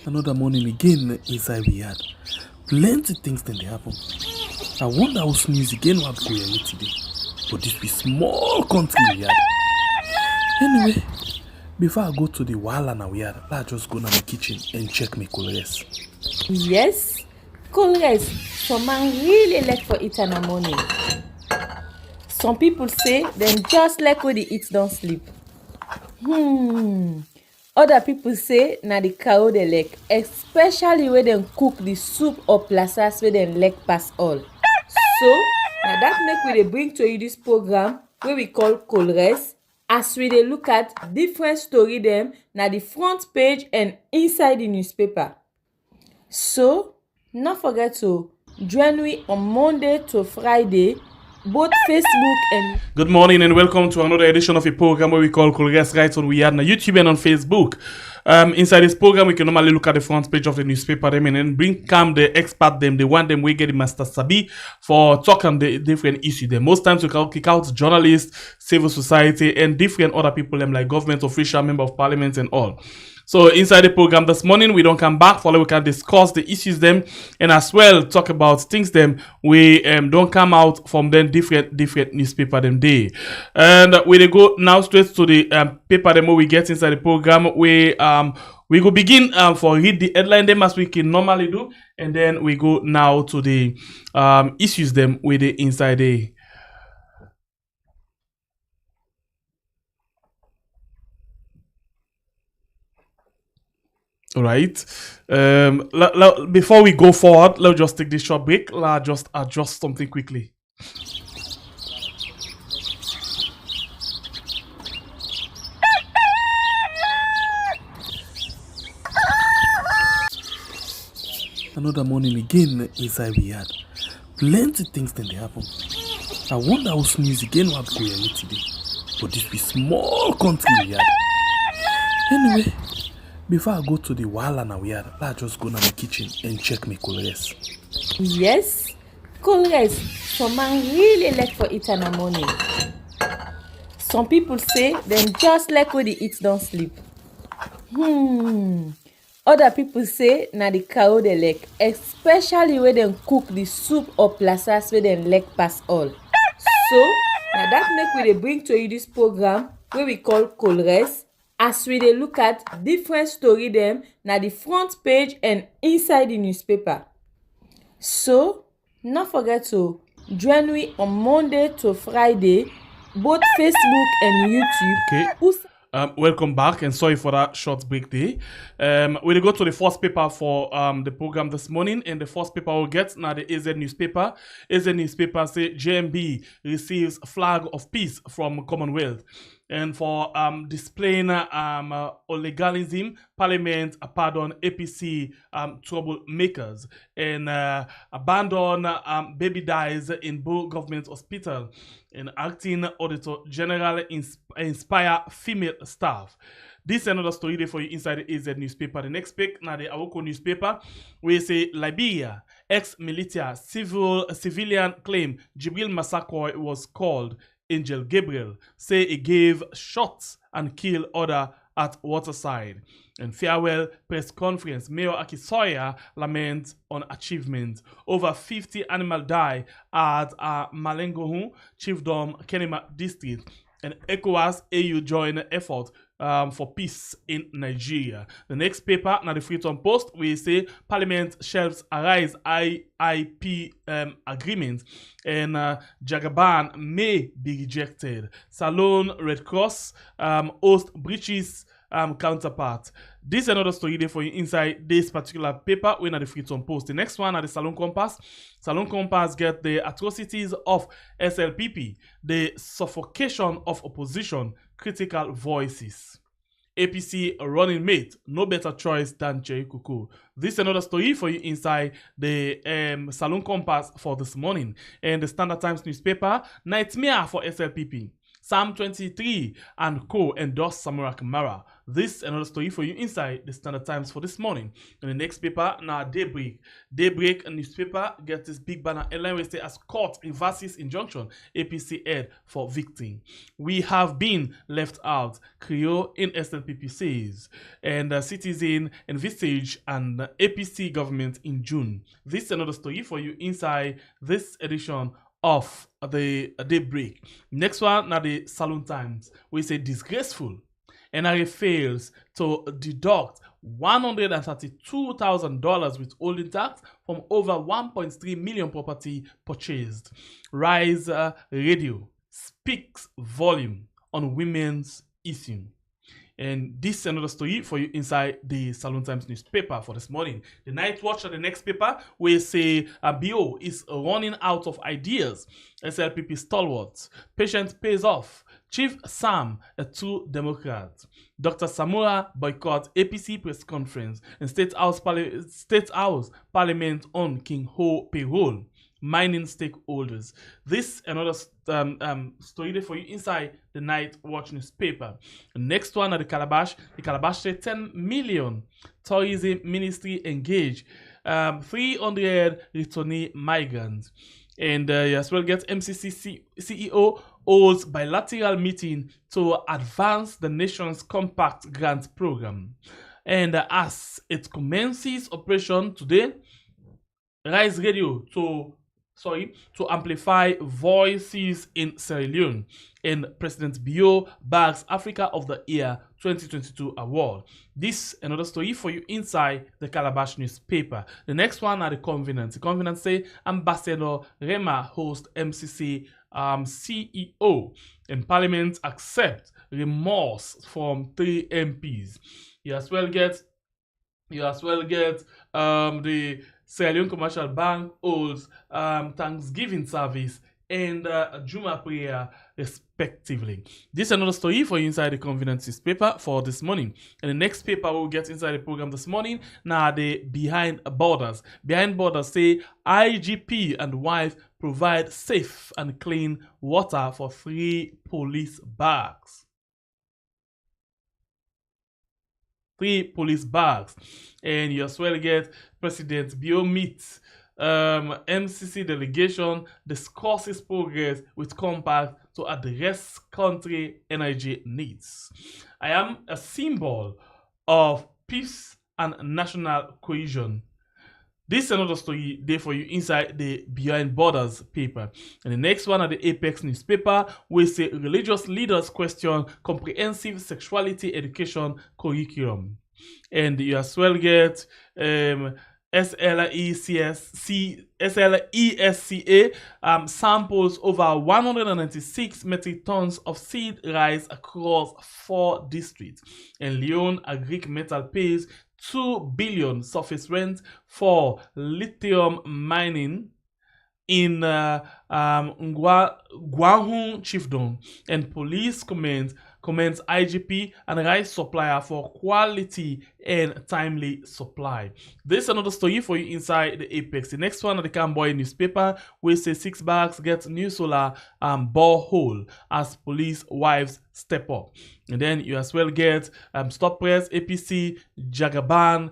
Another morning again inside YARD. Plenty things then they happen. I wonder how news again what go here today. But this be small country YARD. Anyway, before I go to the wahala now YARD, let's just go to my kitchen and check my colors. Yes, colors. Some man really like for eat in the morning. Some people say them just like when they eat don't sleep. Other people say na the cow they like, especially when they cook the soup or plasas where they like pass all. So now that make we dey bring to you this program wey we call Colres, as we dey look at different story dem na the front page and inside the newspaper. So not forget to join me on Monday to Friday, both Facebook and... Good morning and welcome to another edition of a program where we call Colres right on YARD on YouTube and on Facebook. Inside this program, we can normally look at the front page of the newspaper them and then bring come the expert them, the one them we get the Master Sabi for talking the different issues. Them most times we can kick out journalists, civil society, and different other people them like government official, member of parliament, and all. So inside the program this morning, we don't come back. We can discuss the issues them and as well talk about things them we don't come out from them different newspaper them day. And we go now straight to the paper them we get inside the program. We go begin for read the headline them as we can normally do, and then we go now to the issues them with the inside the. All right. Before we go forward, let's just take this short break. Let's just adjust something quickly. Another morning again inside YARD. Plenty things then they happen. I wonder how news again what go here today. But this be small country YARD. Anyway, before I go to the wahala now YARD, let's just go to my kitchen and check my colors. Yes, colors. Some man really like for eat in the morning. Some people say them just like when they eat don't sleep. Other people say na the cow they like, especially when they cook the soup or plasas where they like pass all. So now that make we dey bring to you this program wey we call Colres, as we dey look at different story dem na the front page and inside the newspaper. So not forget to join me on Monday to Friday, both Facebook and YouTube. Okay. Welcome back and sorry for that short break day. We'll go to the first paper for the program this morning, and the first paper we'll get now the AZ newspaper. AZ newspaper say JMB receives flag of peace from Commonwealth. And for displaying illegalism, Parliament pardon APC troublemakers, and abandon baby dies in Bo government hospital, and acting auditor general inspire female staff. This is another story there for you inside the AZ newspaper. The next pick now the Awoko newspaper, we say Liberia ex-militia civilian claim Jibril Massacre was called Angel Gabriel, say he gave shots and killed other at Waterside. And farewell press conference, Mayor Akisoya laments on achievement. Over 50 animal die at Malengohu, Chiefdom, Kenema district. And ECOWAS AU join effort for peace in Nigeria. The next paper, now the Freetown Post, we say Parliament shelves Arise IIP agreement, and Jagaban may be rejected. Salone Red Cross host breaches counterpart. This is another story there for you inside this particular paper. We're at the Freetown Post. The next one at the Salon Compass. Salon Compass get the atrocities of SLPP, the suffocation of opposition, critical voices. APC running mate, no better choice than Jerry Kuku. This is another story for you inside the Salon Compass for this morning. And the Standard Times newspaper, nightmare for SLPP. Psalm 23 and Co. endorse Samura Kamara. This another story for you inside the Standard Times for this morning. In the next paper, now Daybreak. Daybreak newspaper gets this big banner headline which say as court reverses injunction, APC head for victim. We have been left out, Creole in SNPP says. And Citizen envisage an APC government in June. This another story for you inside this edition of the Daybreak. Next one, now the Saloon Times. We say disgraceful. NRA fails to deduct $132,000 withholding tax from over 1.3 million property purchased. Rise Radio speaks volume on women's issue. And this is another story for you inside the Saloon Times newspaper for this morning. The Night Watch at the next paper will say BO is running out of ideas. SLPP stalwarts. Patient pays off. Chief Sam, a true Democrat. Dr. Samura boycott APC press conference in State House Parliament on King Ho payroll. Mining stakeholders. This another story there for you inside the Night Watch newspaper. The next one at the Calabash. The Calabash say 10 million tourism ministry engage 300 returnee migrants. And you as well get MCC CEO holds bilateral meeting to advance the nation's compact grant program. And as it commences operation today, Rise Radio to amplify voices in Sierra Leone, and President Bio bags Africa of the Year 2022 award. This another story for you inside the Calabash newspaper. The next one are the Confrence. The Confrence say Ambassador Rema host MCC CEO, and Parliament accept remorse from 3 MPs. You as well get the Sierra Leone Commercial Bank holds Thanksgiving service and Juma prayer respectively. This is another story for you inside the Confrence newspaper for this morning. And the next paper we'll get inside the program this morning now the Behind Borders. Behind Borders say IGP and wife provide safe and clean water for 3 police barracks. 3 police barracks. And you as well get President Bio meets MCC delegation discusses progress with compact to address country energy needs. I am a symbol of peace and national cohesion. This is another story there for you inside the Behind Borders paper. And the next one at the Apex newspaper will say religious leaders question comprehensive sexuality education curriculum. And you as well get SLESCA samples over 196 metric tons of seed rice across 4 districts. And LEONE Agric Metal pays 2 billion surface rent for lithium mining in Guanghu Chiefdom, and police commends IGP and rice supplier for quality and timely supply. This is another story for you inside the Apex. The next one at the Camboy newspaper will say 6 barracks get new solar borehole as police wives step up. And then you as well get Stop Press APC Jagaban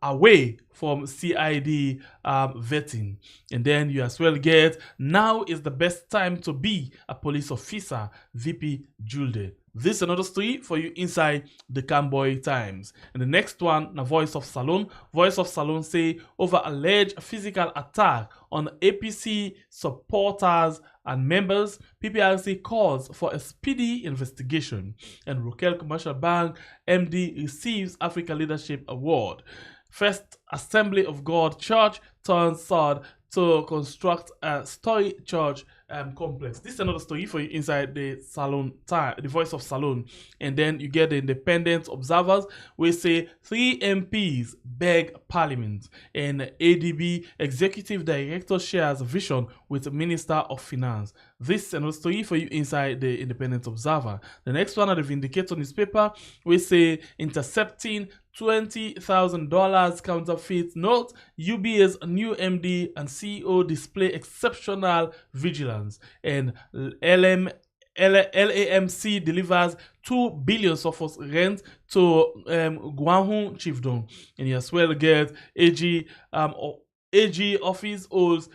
away from CID vetting. And then you as well get now is the best time to be a police officer, VP Julde. This is another story for you inside the Camboy Times. And the next one, the Voice of Salone. Voice of Salone say over alleged physical attack on APC supporters and members, PPRC calls for a speedy investigation. And Rokel Commercial Bank MD receives Africa Leadership Award. First Assembly of God Church turns sword to construct a story church complex. This is another story for you inside the Salone time, the Voice of Salone. And then you get the Independent Observers. We say 3 MPs beg Parliament, and ADB Executive Director shares vision with Minister of Finance. This is another story for you inside the Independent Observer. The next one at the Vindicator newspaper, we say intercepting $20,000 counterfeit note. UBA's new MD and CEO display exceptional vigilance, and LAMC delivers 2 billion surplus rent to Guanghu chiefdom, and you as well get AG office holds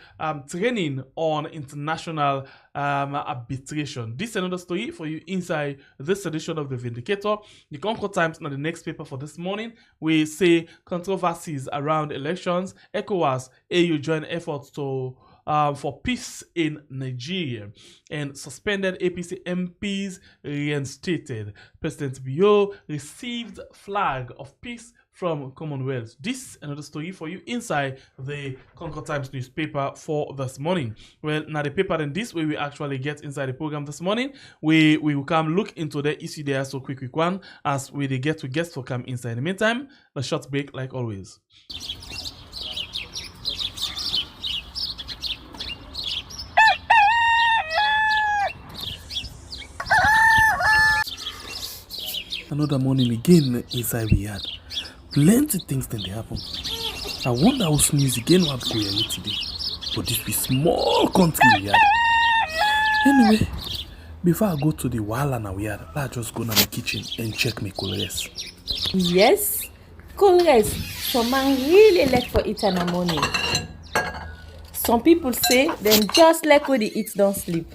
training on international arbitration. This is another story for you inside this edition of the Vindicator. The Concord Times, now the next paper for this morning, we say controversies around elections. ECOWAS, AU join efforts to for peace in Nigeria, and suspended APC MPs reinstated. President Bio received flag of peace from Commonwealth. This another story for you inside the Concord Times newspaper for this morning. Well, now the paper and this way we actually get inside the program this morning. We will come look into the issue there, so quick one as we get to guests to come inside. In the meantime, the short break like always. Another morning again inside YARD. Plenty things then they happen. I wonder how news again what go here today. But this be small country YARD. Anyway, before I go to the wala now YARD, I just go to my kitchen and check my colors. Yes, colors. Some man really like for it in the morning. Some people say them just like when they eat don't sleep.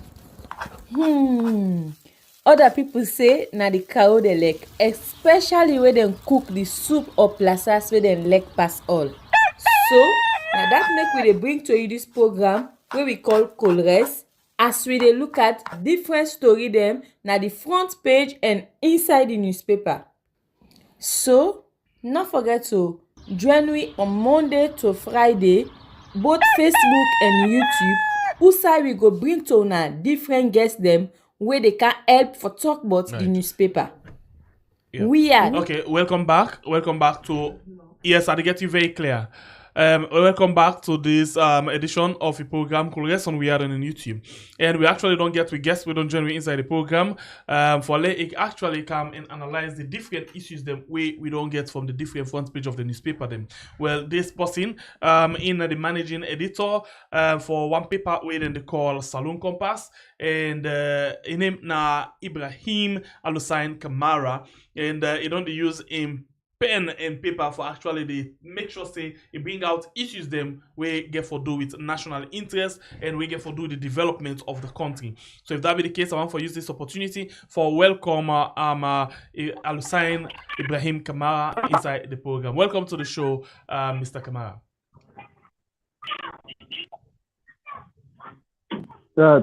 Other people say na the cow they like, especially when they cook the soup or plasas where they like pass all. So now that make we dey bring to you this program where we call Colres, as we dey look at different story them na the front page and inside the newspaper. So not forget to join me on Monday to Friday, both Facebook and YouTube. Usai we go bring to una different guests them where they can help for talk about the newspaper. Yeah. We are okay. Welcome back. Welcome back to yes. I get you very clear. Welcome back to this edition of the program Colores on YARD and YouTube. And we actually don't get with guests, we don't join inside the program for let it actually come and analyze the different issues that we don't get from the different front page of the newspaper them. Well, this person in the managing editor for one paper within the call Saloon Compass, and in name na Ibrahim Alusain Kamara, and he don't use him pen and paper for actually they make sure say it bring out issues them we get for do with national interest and we get for do the development of the country. So if that be the case, I want for use this opportunity for welcome Alusain Ibrahim Kamara inside the program. Welcome to the show, Mr. Kamara.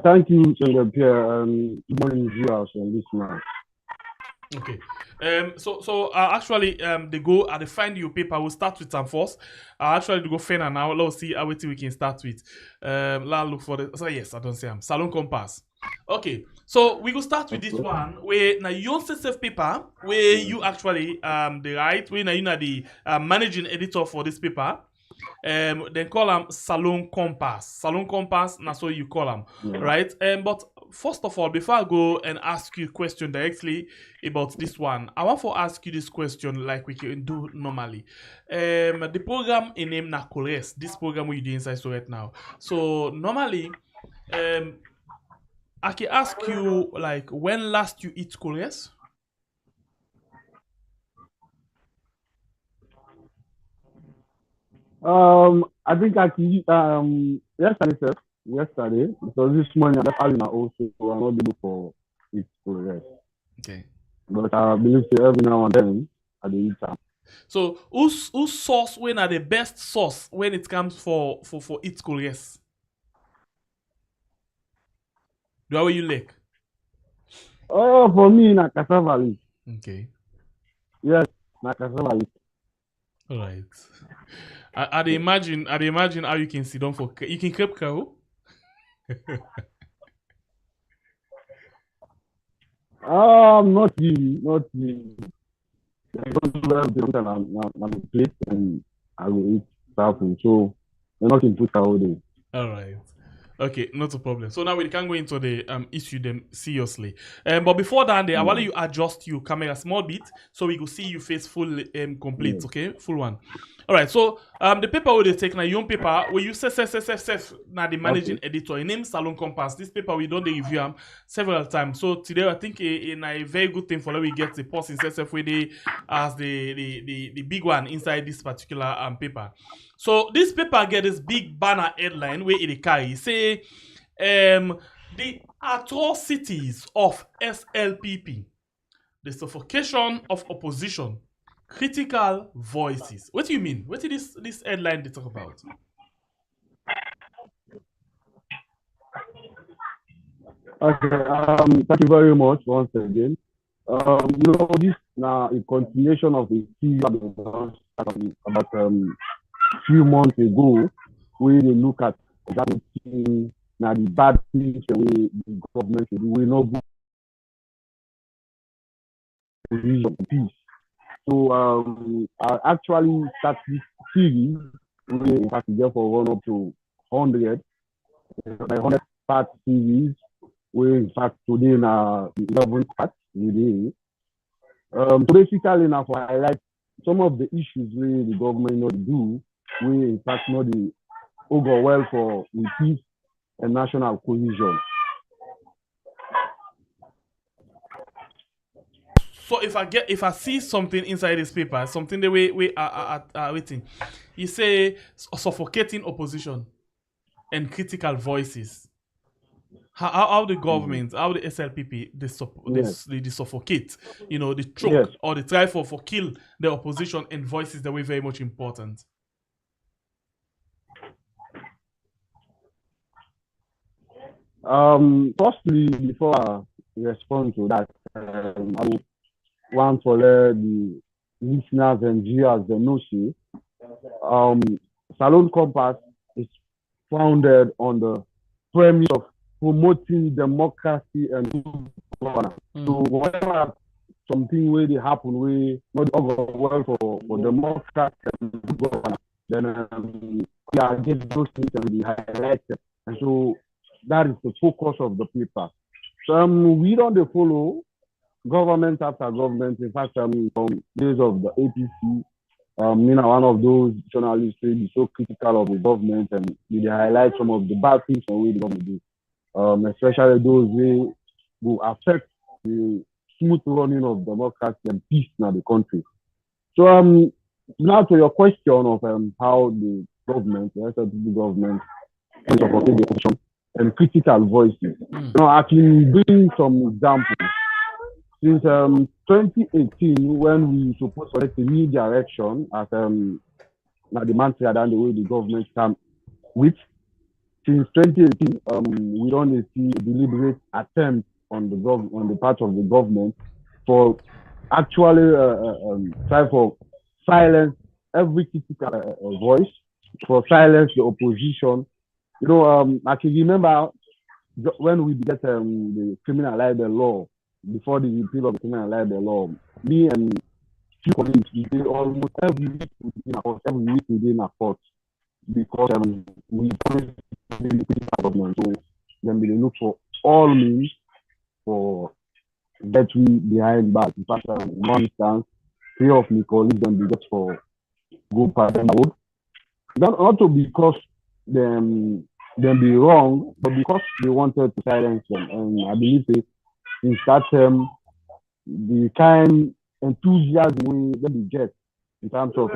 Thank you, Senator Pierre. Good morning, viewers and listeners. Okay. So actually they go they find your paper. We'll start with them first. Actually they go find now. Let's see how we can start with. Let's look for the yes, I don't say I'm Salon Compass. Okay, so we go start with this one where now you self paper where you actually the right where now you know the managing editor for this paper. They call them Salon Compass. Salon Compass, that's what you call them, right? But first of all, before I go and ask you a question directly about this one, I want to ask you this question like we can do normally. The program in name na Colores, this program we do inside so right now. So normally, I can ask you like when last you eat Colores? I think actually yesterday, because this morning I'm having also, so I'm not able for it for the rest. Okay. But I believe so every now and then I do eat some. So whose sauce when are the best sauce when it comes for it Colores? Do how you like? Oh, for me, na cassava leaf. Okay. Yes, na cassava leaf. All right. I imagine how you can sit down for you can crepe cow. Not really. I go to everything on the plate and I will eat something. So you're not in put all day. All right. Okay, not a problem. So now we can go into the issue them seriously. But before that, I want you adjust your camera small bit so we can see your face full complete. Okay, full one. All right, so the paper we they take now, your own paper where you say now the managing editor. Your name Salon Compass. This paper we don't review them several times. So today I think a very good thing for that we get the post in SF where they as the big one inside this particular paper. So this paper get this big banner headline where it carry say the atrocities of SLPP, the suffocation of opposition, critical voices. What do you mean? What is this headline they talk about? Okay, thank you very much once again. This now a continuation of a series about few months ago, where they look at that now the bad things the way the government do, we not go peace. So I actually start this series, in fact, therefore run up to 100, my 100 part series, where in fact today now 11 parts today. So basically now for highlight some of the issues where the government not do, where in fact not the go well for peace and national cohesion. So if I see something inside this paper, something the way we are waiting, you say suffocating opposition and critical voices. How the government, how the SLPP, they suffocate, they choke or they try for kill the opposition and voices that were very much important. Firstly, before I respond to that, I would want to let the listeners and viewers they know Salon Compass is founded on the premise of promoting democracy and good governance. So whenever something where they happen where not go well for democracy and good governance, then we are getting those things and be highlighted. And so that is the focus of the paper. So we don't follow government after government. In fact, from days of the APC, one of those journalists who be so critical of the government and they highlight some of the bad things and way the government do. Especially those who affect the smooth running of democracy and peace in the country. So now to your question of how the government, the SLPP government, can support the opposition and critical voices. I can bring some examples. Since 2018, when we supposed to select a new direction as the mantra than the way the government came with, since 2018, we don't see a deliberate attempt on the part of the government for actually try for silence every critical voice, for silence the opposition. I can remember when we get the criminal libel law, before the repeal of the criminal libel law, me and few colleagues, we did almost every week within a court because we don't government. So then we look for all means for that we behind bars. In fact, in one instance, 3 of my colleagues then be just for go pardon road. Not to because them be wrong, but because they wanted to silence them. And I believe in that the kind enthusiasm that we get in terms of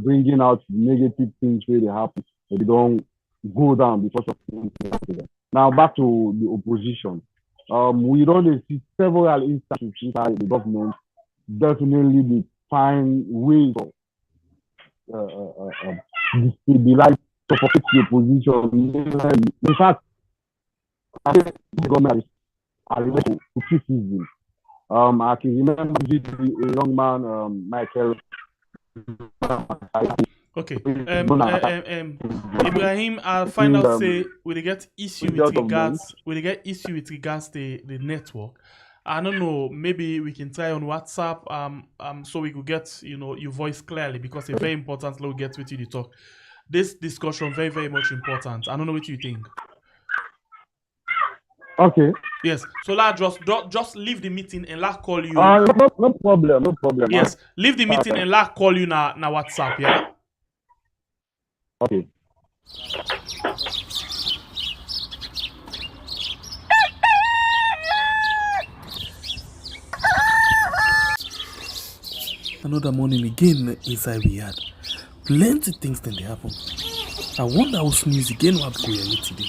bringing out negative things where they happen, they don't go down because of things. Now back to the opposition. We don't see several instances inside the government definitely find ways of destabilize, suffocate the opposition. In fact, I think the government are related to criticism. I can remember a young man, Michael. Okay. Ibrahim, I'll find out say we get issue with regards to the network. I don't know, maybe we can try on WhatsApp so we could get your voice clearly, because it's very important we get with you to talk. This discussion very, very much important. I don't know what you think. Okay. Yes. So just leave the meeting and call you. No problem. Yes. Leave the meeting and call you na WhatsApp, yeah? Okay. Another morning again inside YARD. Plenty things then they happen. I wonder how news again what go here today.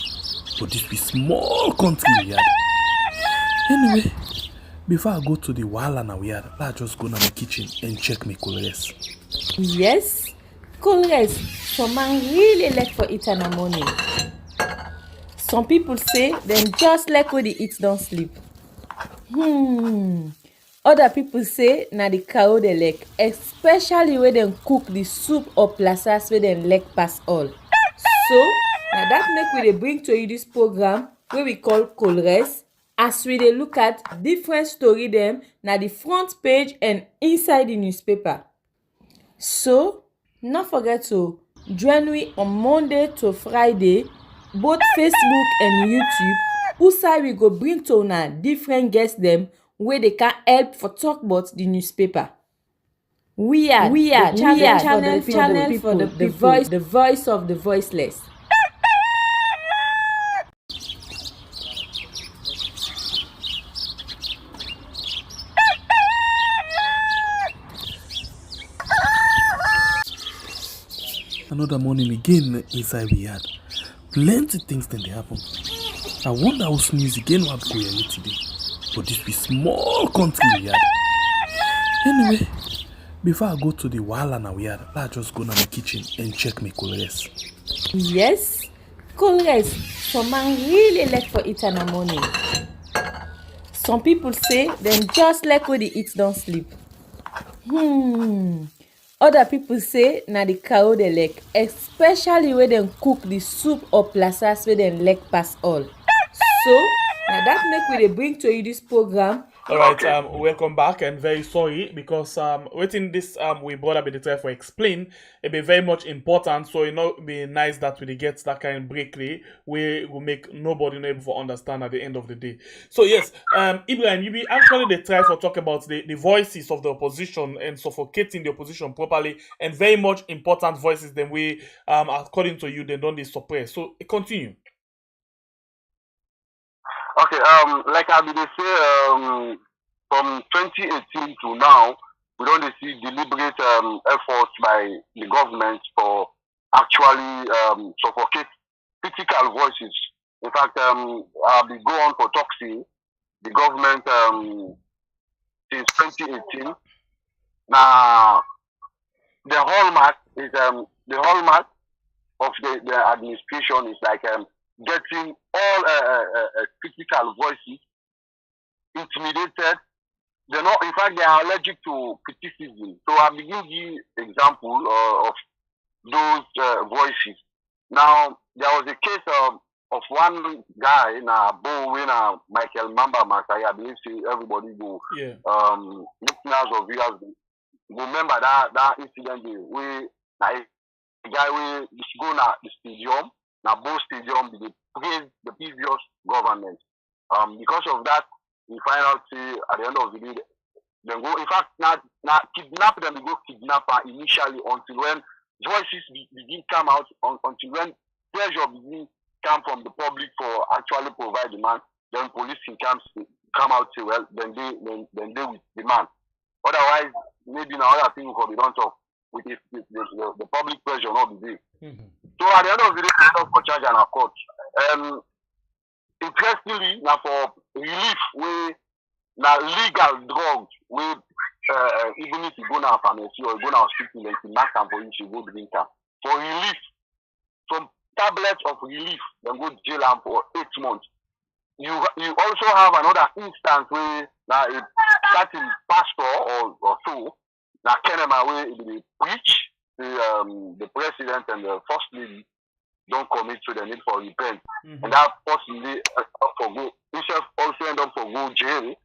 But this be small country YARD. Anyway, before I go to the wahala now YARD, I just go to my kitchen and check my colors. Yes, colors. Some man really like for eat in the morning. Some people say them just like when they eat don't sleep. Other people say na the cow they like, especially when them cook the soup or plasas where them like pass all. So now that make we dey bring to you this program where we call Colres, as we dey look at different story them na the front page and inside the newspaper. So not forget to join me on Monday to Friday, both Facebook and YouTube. Usai we go bring to una different guests them where they can help for talk about the newspaper. We are channel for the people, the voice of the voiceless. Another morning again inside YARD. Plenty things then they happen. I wonder how news again what go here today. But this be small country YARD. Anyway, before I go to the wahala now YARD, I just go to my kitchen and check my colors. Yes, colors. Some man really like for eat in the morning. Some people say them just like when they eat don't sleep. Other people say na the cow they like, especially when them cook the soup or plasas where them like pass all. So now that make we dey bring to you this program. All right, welcome back, and very sorry because waiting this we brought up in the time for explain it be very much important, so you know be nice that we dey get that kind of break there we will make nobody know able to understand at the end of the day. So yes, Ibrahim, you be actually they try for talk about the voices of the opposition and suffocating the opposition properly, and very much important voices then we according to you they don't they suppress. So continue. Okay, like I did say, from 2018 to now, we don't see deliberate efforts by the government for actually suffocate critical voices. In fact, I'll be go on for talking. The government since 2018. Now, the hallmark of the administration is like getting all critical voices intimidated. They're not, in fact, they are allergic to criticism. So I begin to give example of those voices. Now, there was a case of one guy in a bow when Michael Mamba Masai, I believe everybody go, listeners of viewers remember that incident where the guy will go to the stadium. Now, both stadium they praise the previous government. Because of that, we find out at the end of the day, they go. In fact, now kidnap them. They go kidnapper initially until when voices begin come out, until when pressure begin come from the public for actually provide demand. Then police come out say well, then they with demand. Otherwise, maybe now other things will be done talk with the public pressure not be there. So at the end of the day, they end up for charge and a court. Interestingly, now for relief, we now legal drugs, we even if you go now pharmacy or you go now hospital, they can mark them for you to go drink them. For relief, from tablets of relief, then go jail them for 8 months. You also have another instance where now a certain pastor or so, now Kenema where they preach the president and the first lady don't commit to the need for repent. And that possibly also end up for go jail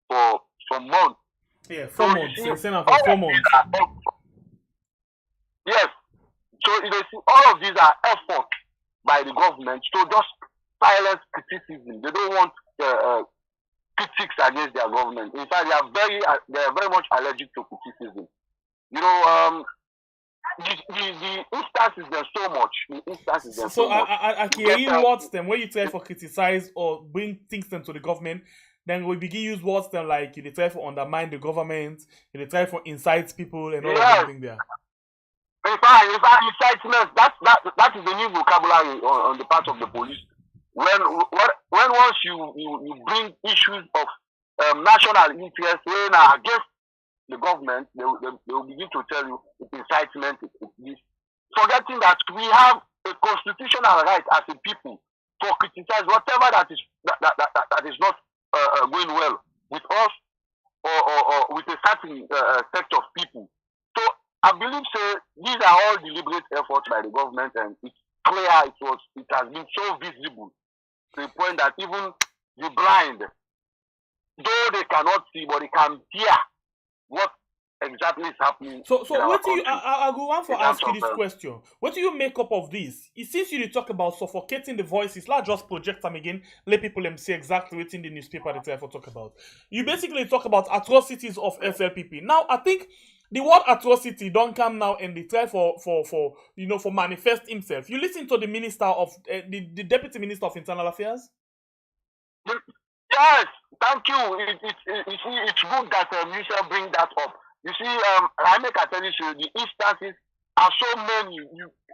for months. Yeah, 4 months. You send out for 4 months. Yes. So you see, all of these are efforts by the government to just silence criticism. They don't want critics against their government. In fact, they are very much allergic to criticism. You know, the instances there's so much. The instances there's So so much. I can hear words them when you try for criticize or bring things them to the government. Then we begin use words them like they try for undermine the government, they try for incite people and all of everything there. In fact, incitement, that is the new vocabulary on the part of the police. When once you bring issues of national interest when against the government, they will begin to tell you it's incitement, it's this. Forgetting that we have a constitutional right as a people to criticize whatever that is not going well with us or with a certain set of people. So I believe these are all deliberate efforts by the government, and it's clear it has been so visible to the point that even the blind, though they cannot see, but they can hear what exactly is happening. So what do you I go on for ask you this question. What do you make up of this? Since you talk about suffocating the voices, let's just project them again, let people see exactly what's in the newspaper they try to talk about. You basically talk about atrocities of SLPP. Now I think the word atrocity don't come now and they try for manifest himself. You listen to the minister of the deputy minister of internal affairs. Yes, thank you. It's good that you shall bring that up. You see, I make a tell you, the instances are so many.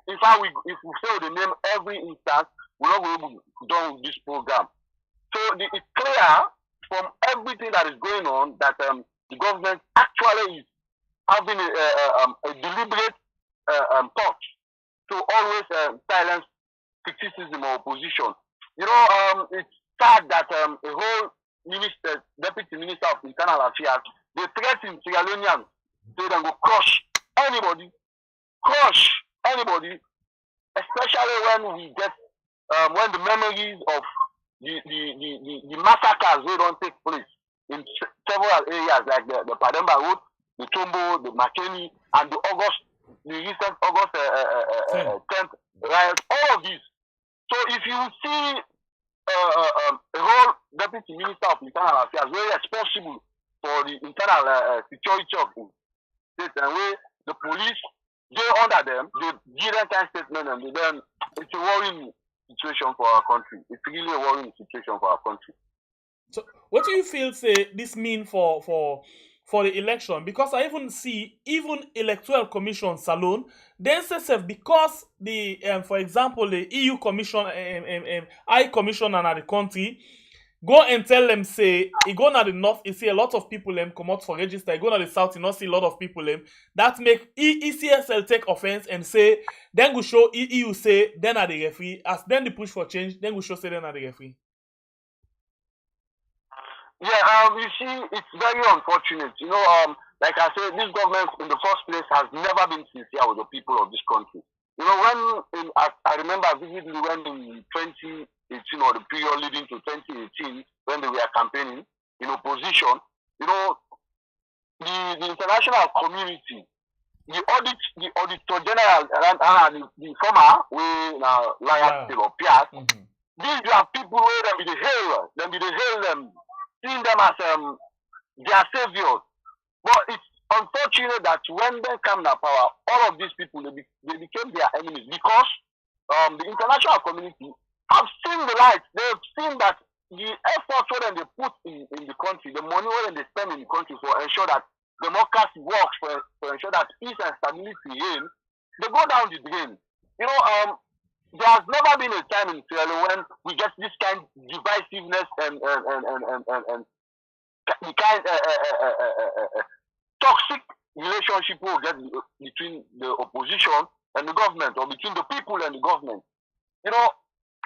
In fact, if we say the name every instance, we're not going to be done with this program. So it's clear from everything that is going on that the government actually is having a deliberate thought to always silence criticism or opposition. You know, it's sad that a whole deputy minister of internal affairs, they threaten Sierra Leoneans so they will crush anybody, especially when we get when the memories of the massacres they don't take place in several areas like the Pademba Road, the Tombo, the Makeni, and the recent August 10th riots, all of these. So if you see a whole deputy minister of internal affairs very responsible for the internal security of the state, and where the police they under them, they give them kind of statement, and then it's a worrying situation for our country. It's really a worrying situation for our country. So what do you feel this mean for the election? Because I even see electoral commissions alone, then say because the for example the EU commission High Commissioner at the country go and tell them say you go to the north, you see a lot of people come out for register, you go to the south, you not see a lot of people that make ECSL take offense and say then we show EU say then are the referee, as then the push for change, then we show say then are the referee. Yeah, you see, it's very unfortunate. You know, like I said, this government in the first place has never been sincere with the people of this country. You know, I remember vividly when in 2018 or the period leading to 2018, when they were campaigning in opposition, you know, the international community, the Auditor General and the former, we now Lion Still or Pias, these are people where them be the hail them. Seeing them as their saviors. But it's unfortunate that when they come to power, all of these people, they became their enemies because the international community have seen the light. They've seen that the efforts that they put in the country, the money that they spend in the country for ensure that democracy works, for ensure that peace and stability reign, they go down the drain. You know, there has never been a time in Sierra Leone when we get this kind of divisiveness and the kind toxic relationship we get between the opposition and the government, or between the people and the government. You know,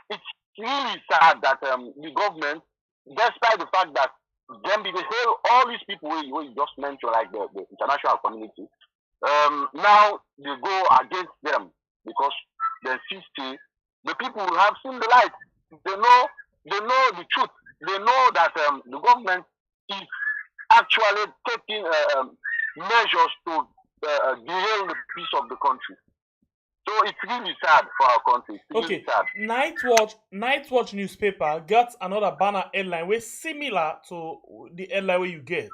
it's really sad that the government, despite the fact that them be the hell, all these people where you just mentioned, like the international community, now they go against them because they see the people who have seen the light. They know the truth. They know that the government is actually taking measures to derail the peace of the country. So it's really sad for our country. It's really sad. Night Watch newspaper got another banner headline way similar to the headline where you get.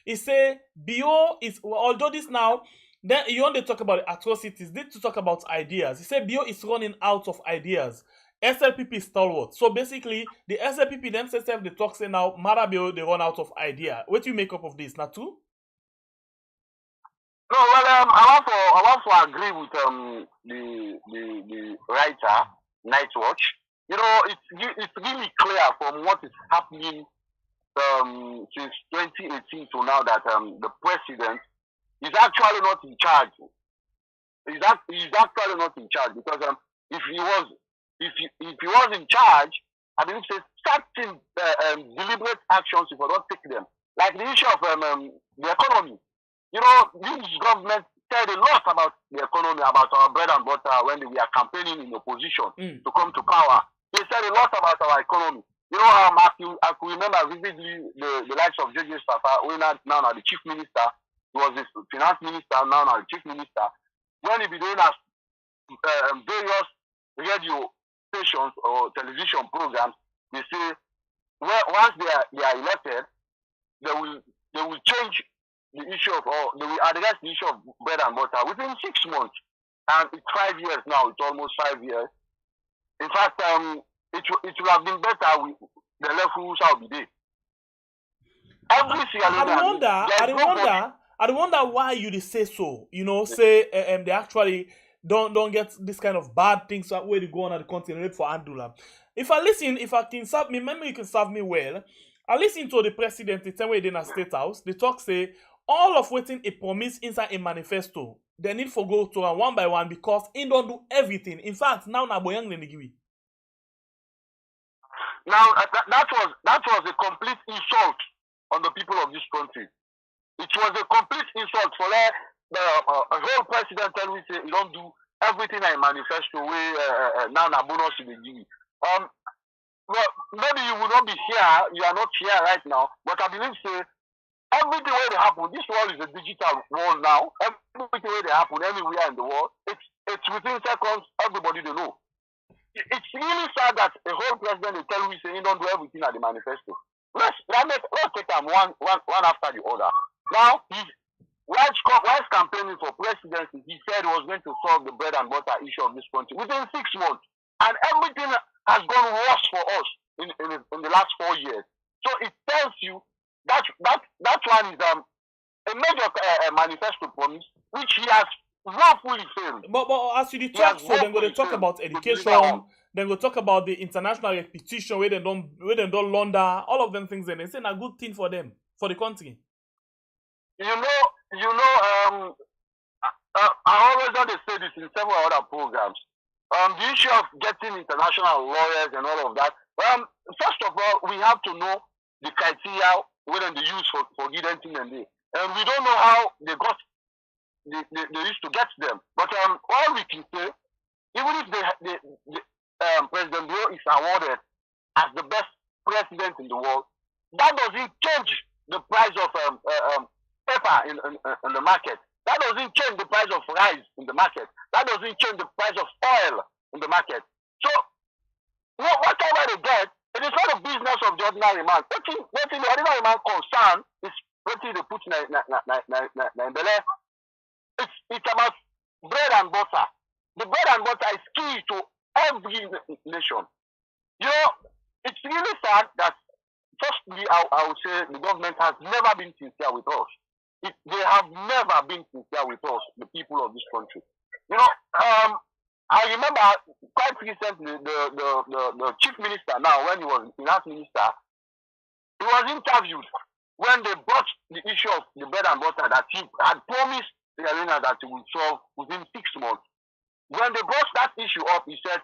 It say BO is, although this now Then you want to talk about atrocities. Need to talk about ideas. He said Bio is running out of ideas. SLPP stalwart. So basically, the SLPP themselves they talk say now Marabio they run out of idea. What do you make up of this? Not true? No, well, I want to agree with the writer Night Watch. You know, it's really clear from what is happening since 2018 to now that the president is actually not in charge. He's actually not in charge because if he was in charge, I believe certain deliberate actions if we don't take them, like the issue of the economy. You know, this government said a lot about the economy, about our bread and butter when we are campaigning in opposition to come to power. They said a lot about our economy. You know, I can remember vividly the likes of J.J. Safa, who now the chief minister, he was the finance minister, now the chief minister. When he be doing as various radio stations or television programs, they say once they are elected, they will change the issue of, or they will address the issue of bread and butter within 6 months. And it's 5 years now, it's almost 5 years. In fact, it would have been better with the level shall be there. Every I wonder why you say so. You know, say they actually don't get this kind of bad things where they go on at the continent for Andula. If I can serve me, maybe you can serve me well. I listen to the president the time we in a state house. The talk say all of waiting a promise inside a manifesto. They need for go to one by one because he don't do everything. In fact, now na boyang nenigiwi. Now that was a complete insult on the people of this country. It was a complete insult for the whole president tell me say you don't do everything in manifesto way now na bonus in the give. Well, maybe you will not be here. You are not here right now, but I believe say everything where they happen. This world is a digital world now. Everything where they happen anywhere in the world, it's within seconds. Everybody they know. It's really sad that a whole president will tell me say he don't do everything at the manifesto. Let's take them one after the other. Now whilst campaigning for presidency, he said he was going to solve the bread and butter issue of this country within 6 months, and everything has gone worse for us in the last 4 years. So it tells you that one is a major manifesto promise which he has woefully failed. But as you talk, so then going to talk about education, then we'll talk about the international repetition where they don't launder all of them things, and they say a good thing for them, for the country. I always want to say this in several other programs. The issue of getting international lawyers and all of that. First of all, we have to know the criteria whether they use for getting them there, and we don't know how they used to get them. But all we can say, even if President Bio is awarded as the best president in the world, that doesn't change the price of pepper in the market. That doesn't change the price of rice in the market. That doesn't change the price of oil in the market. So, whatever they get, it is not a business of the ordinary man. What the ordinary man concerned is what they put in belly. It's about bread and butter. The bread and butter is key to every nation. You know, it's really sad that, firstly, I would say the government has never been sincere with us. They have never been sincere with us, the people of this country. You know, I remember quite recently the chief minister now, when he was finance minister, he was interviewed when they brought the issue of the bread and butter that he had promised the arena that he would solve within 6 months. When they brought that issue up, he said,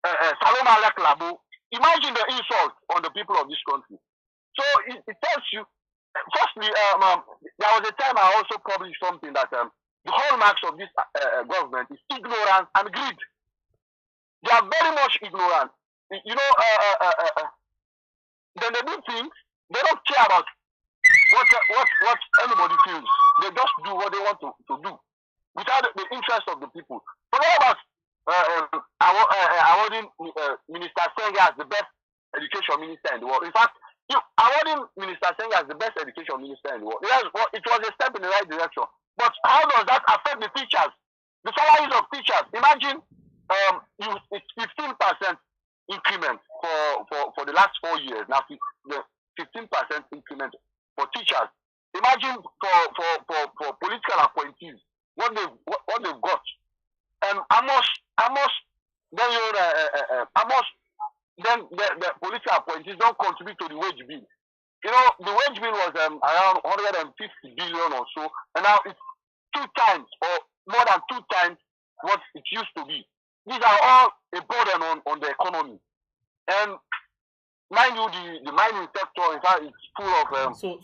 Saloma Alek Labo, imagine the insult on the people of this country. So it tells you, firstly, there was a time I also published something that the hallmarks of this government is ignorance and greed. They are very much ignorant. You know, when they do things, they don't care about what anybody feels. They just do what they want to do without the interest of the people. Forget about awarding Minister Senga as the best education minister in the world. In fact, awarding Minister Senga as the best education minister in the world, it was a step in the right direction. But how does that affect the teachers? The salaries of teachers. Imagine it's 15% increment for the last 4 years. Now the 15% increment for teachers. Imagine for political appointees what they've got. And Amos then the political appointees don't contribute to the wage bill. You know, the wage bill was around 150 billion or so, and now it's 2 times or more than 2 times what it used to be. These are all a burden on the economy. And mind you, the mining sector, in fact, it's full of So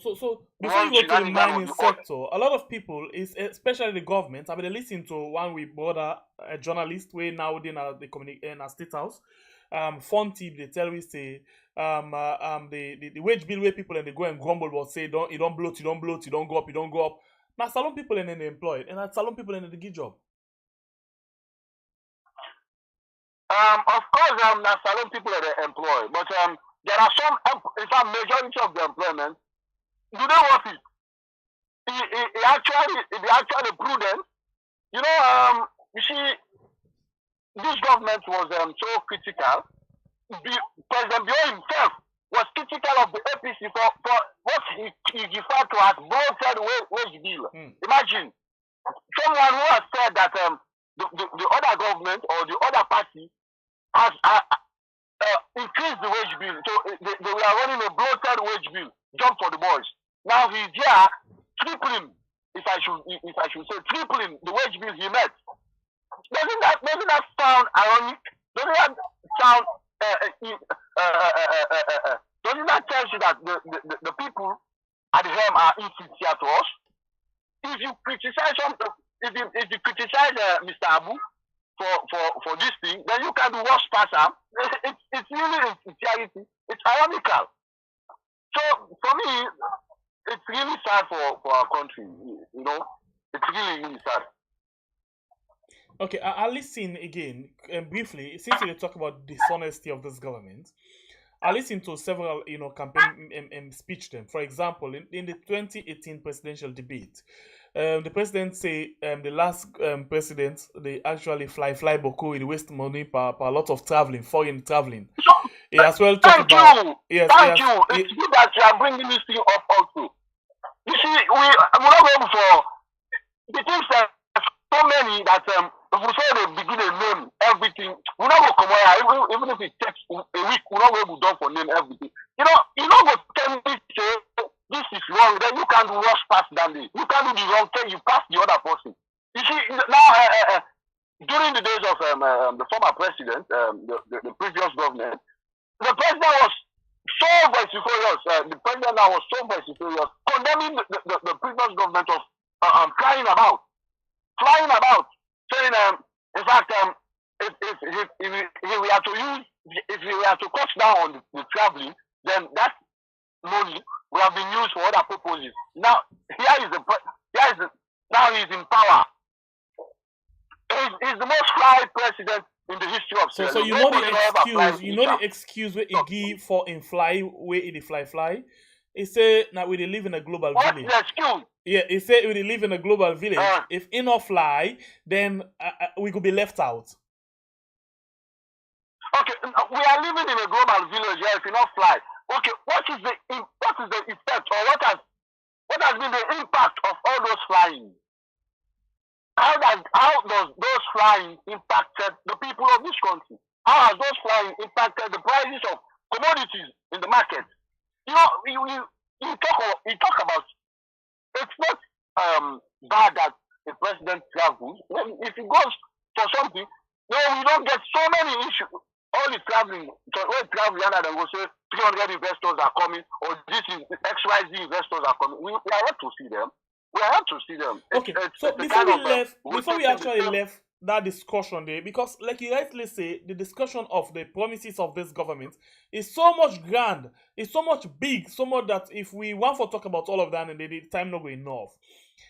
before you go to the mining sector, a lot of people, especially the government, I mean, they listen to one with brother, a journalist, we now in the State House. Fun tip, they tell we say the wage bill where people and they go and grumble but say you don't bloat, you don't go up. Now salon people and then they employed, and at salon people and they get job. Of course, now salon people are employed, but there are some, in fact, majority of the employment, do they worth it? It actually prudent. You know, you see, this government was so critical. President Bio himself was critical of the APC for what he referred to as bloated wage bill. Imagine someone who has said that the other government or the other party has increased the wage bill. So they were running a bloated wage bill, jump for the boys. Now he's here tripling, if I should say, tripling the wage bill he met. Doesn't that sound ironic? Doesn't that sound doesn't that tell you that the people at the helm are insincere to us? If you criticize if you criticize Mr. Abu for this thing, then you can do worse past him. It's really insincerity. It's ironical. So for me, it's really sad for our country. You know, it's really sad. Okay, I'll listen again briefly. Since we talk about dishonesty of this government, I listened to several, campaign speech them. For example, in the 2018 presidential debate, the president say the last president, they actually fly Boko, they waste money per a lot of traveling, foreign traveling. He as well talk about yes, thank you. It's good that you are bringing this thing up also. You see, we're not able for the things that so many that if we say they begin to name everything, we're not going to come out, even if it takes a week, we're not able to for name everything. You know, you're not going to tell me say this is wrong, then you can do worse past than this. You can do the wrong thing, you pass the other person. You see, now during the days of the former president, the previous government, the president was so vociferous. The president now was so vociferous, condemning the previous government of flying about, saying, in fact, if we have to cut down on the traveling, then that money will have been used for other purposes. Now now he's in power. He's the most fly president in the history of Sierra Leone. So you know the excuse where he give for in fly where he fly. He say now we live in a global village. What's the excuse? Yeah, he say we live in a global village. If he not fly, then we could be left out. Okay, we are living in a global village. Yeah, if you not fly. Okay, what is the effect, or what has been the impact of all those flying? How does those flying impacted the people of this country? How has those flying impacted the prices of commodities in the market? You know, you talk about, it's not bad that the president travels. If he goes for something, no, we don't get so many issues. All the traveling, when traveling, and go say 300 investors are coming, or this is XYZ investors are coming. We are yet to see them. Okay, so before we actually left that discussion there, because like you rightly say, the discussion of the promises of this government is so much grand, it's so much big, so much that if we want to talk about all of that, and the time not going enough.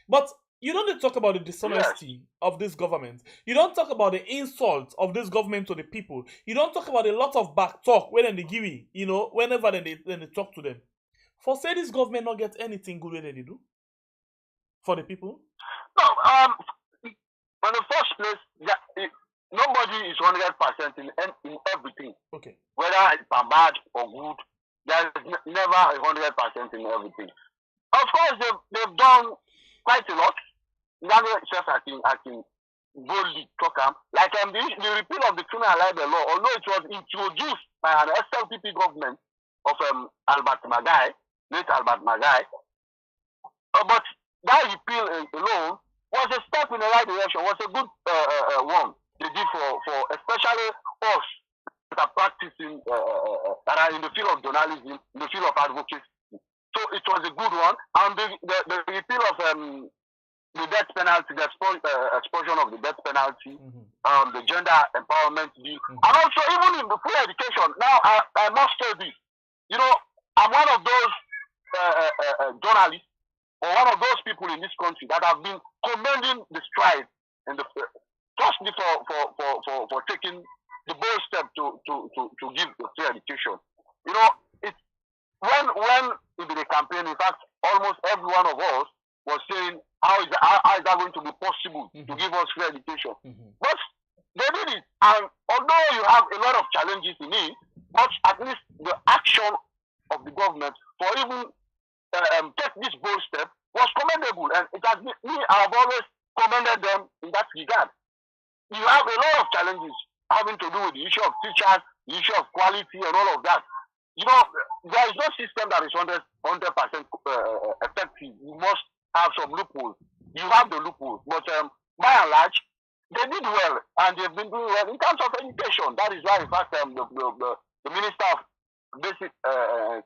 But you don't talk about the dishonesty of this government. You don't talk about the insult of this government to the people. You don't talk about a lot of back talk when they give it, whenever they talk to them. For say this government not get anything good when they do. for the people? No, in the first place, nobody is 100% in everything. Okay. Whether it's bad or good, there is never 100% in everything. Of course, they've done quite a lot. That just I can boldly talk about. Like the repeal of the criminal libel law, although it was introduced by an SLPP government of Albert Magai, late Albert Magai, but that repeal alone was a step in the right direction, was a good one they did for especially us that are practicing, that are in the field of journalism, in the field of advocacy. So it was a good one. And the repeal of the death penalty, the expulsion of the death penalty, the gender empowerment bill, and also even in the free education. Now, I must say this. You know, I'm one of those journalists, or one of those people in this country that have been commending the stride in the firstly for taking the bold step to give the free education. You know, it's when in the campaign, in fact, almost every one of us was saying, how is that going to be possible to give us free education? But they did it, and although you have a lot of challenges in it, but at least the action of the government for even take this bold step was commendable, and it has been, I have always commended them in that regard. You have a lot of challenges having to do with the issue of teachers, the issue of quality, and all of that. You know, there is no system that is 100% effective. You must have some loopholes. You have the loopholes, but by and large, they did well, and they've been doing well in terms of education. That is why, in fact, the Minister of Basic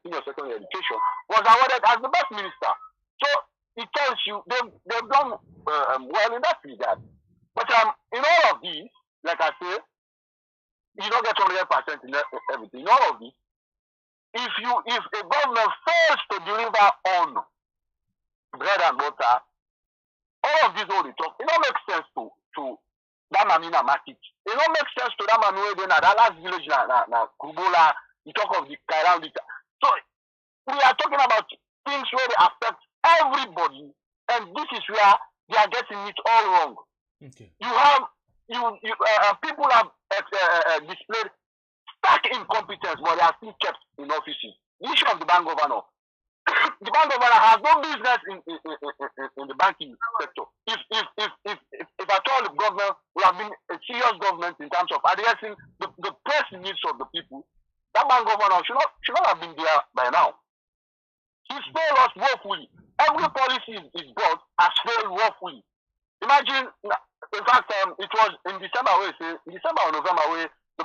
Senior Secondary Education was awarded as the best minister. So it tells you they've done well in that regard. But in all of these, like I say, you don't get 100% in everything. In all of this, if a government fails to deliver on bread and butter, all of these all the talk, it don't make sense to that man in a market. It don't make sense to that man who is that last village na Kubola. You talk of the Kairan. So we are talking about things where they affect everybody, and this is where they are getting it all wrong. Okay. People have displayed stark incompetence, but they are still kept in offices. The issue of the bank governor. The bank governor has no business in the banking sector. If at all the government would have been a serious government in terms of addressing the pressing needs of the people, that bank governor should not have been there by now. He's failed us woefully. Every policy is brought has failed woefully. Imagine, in fact, it was in December or November where the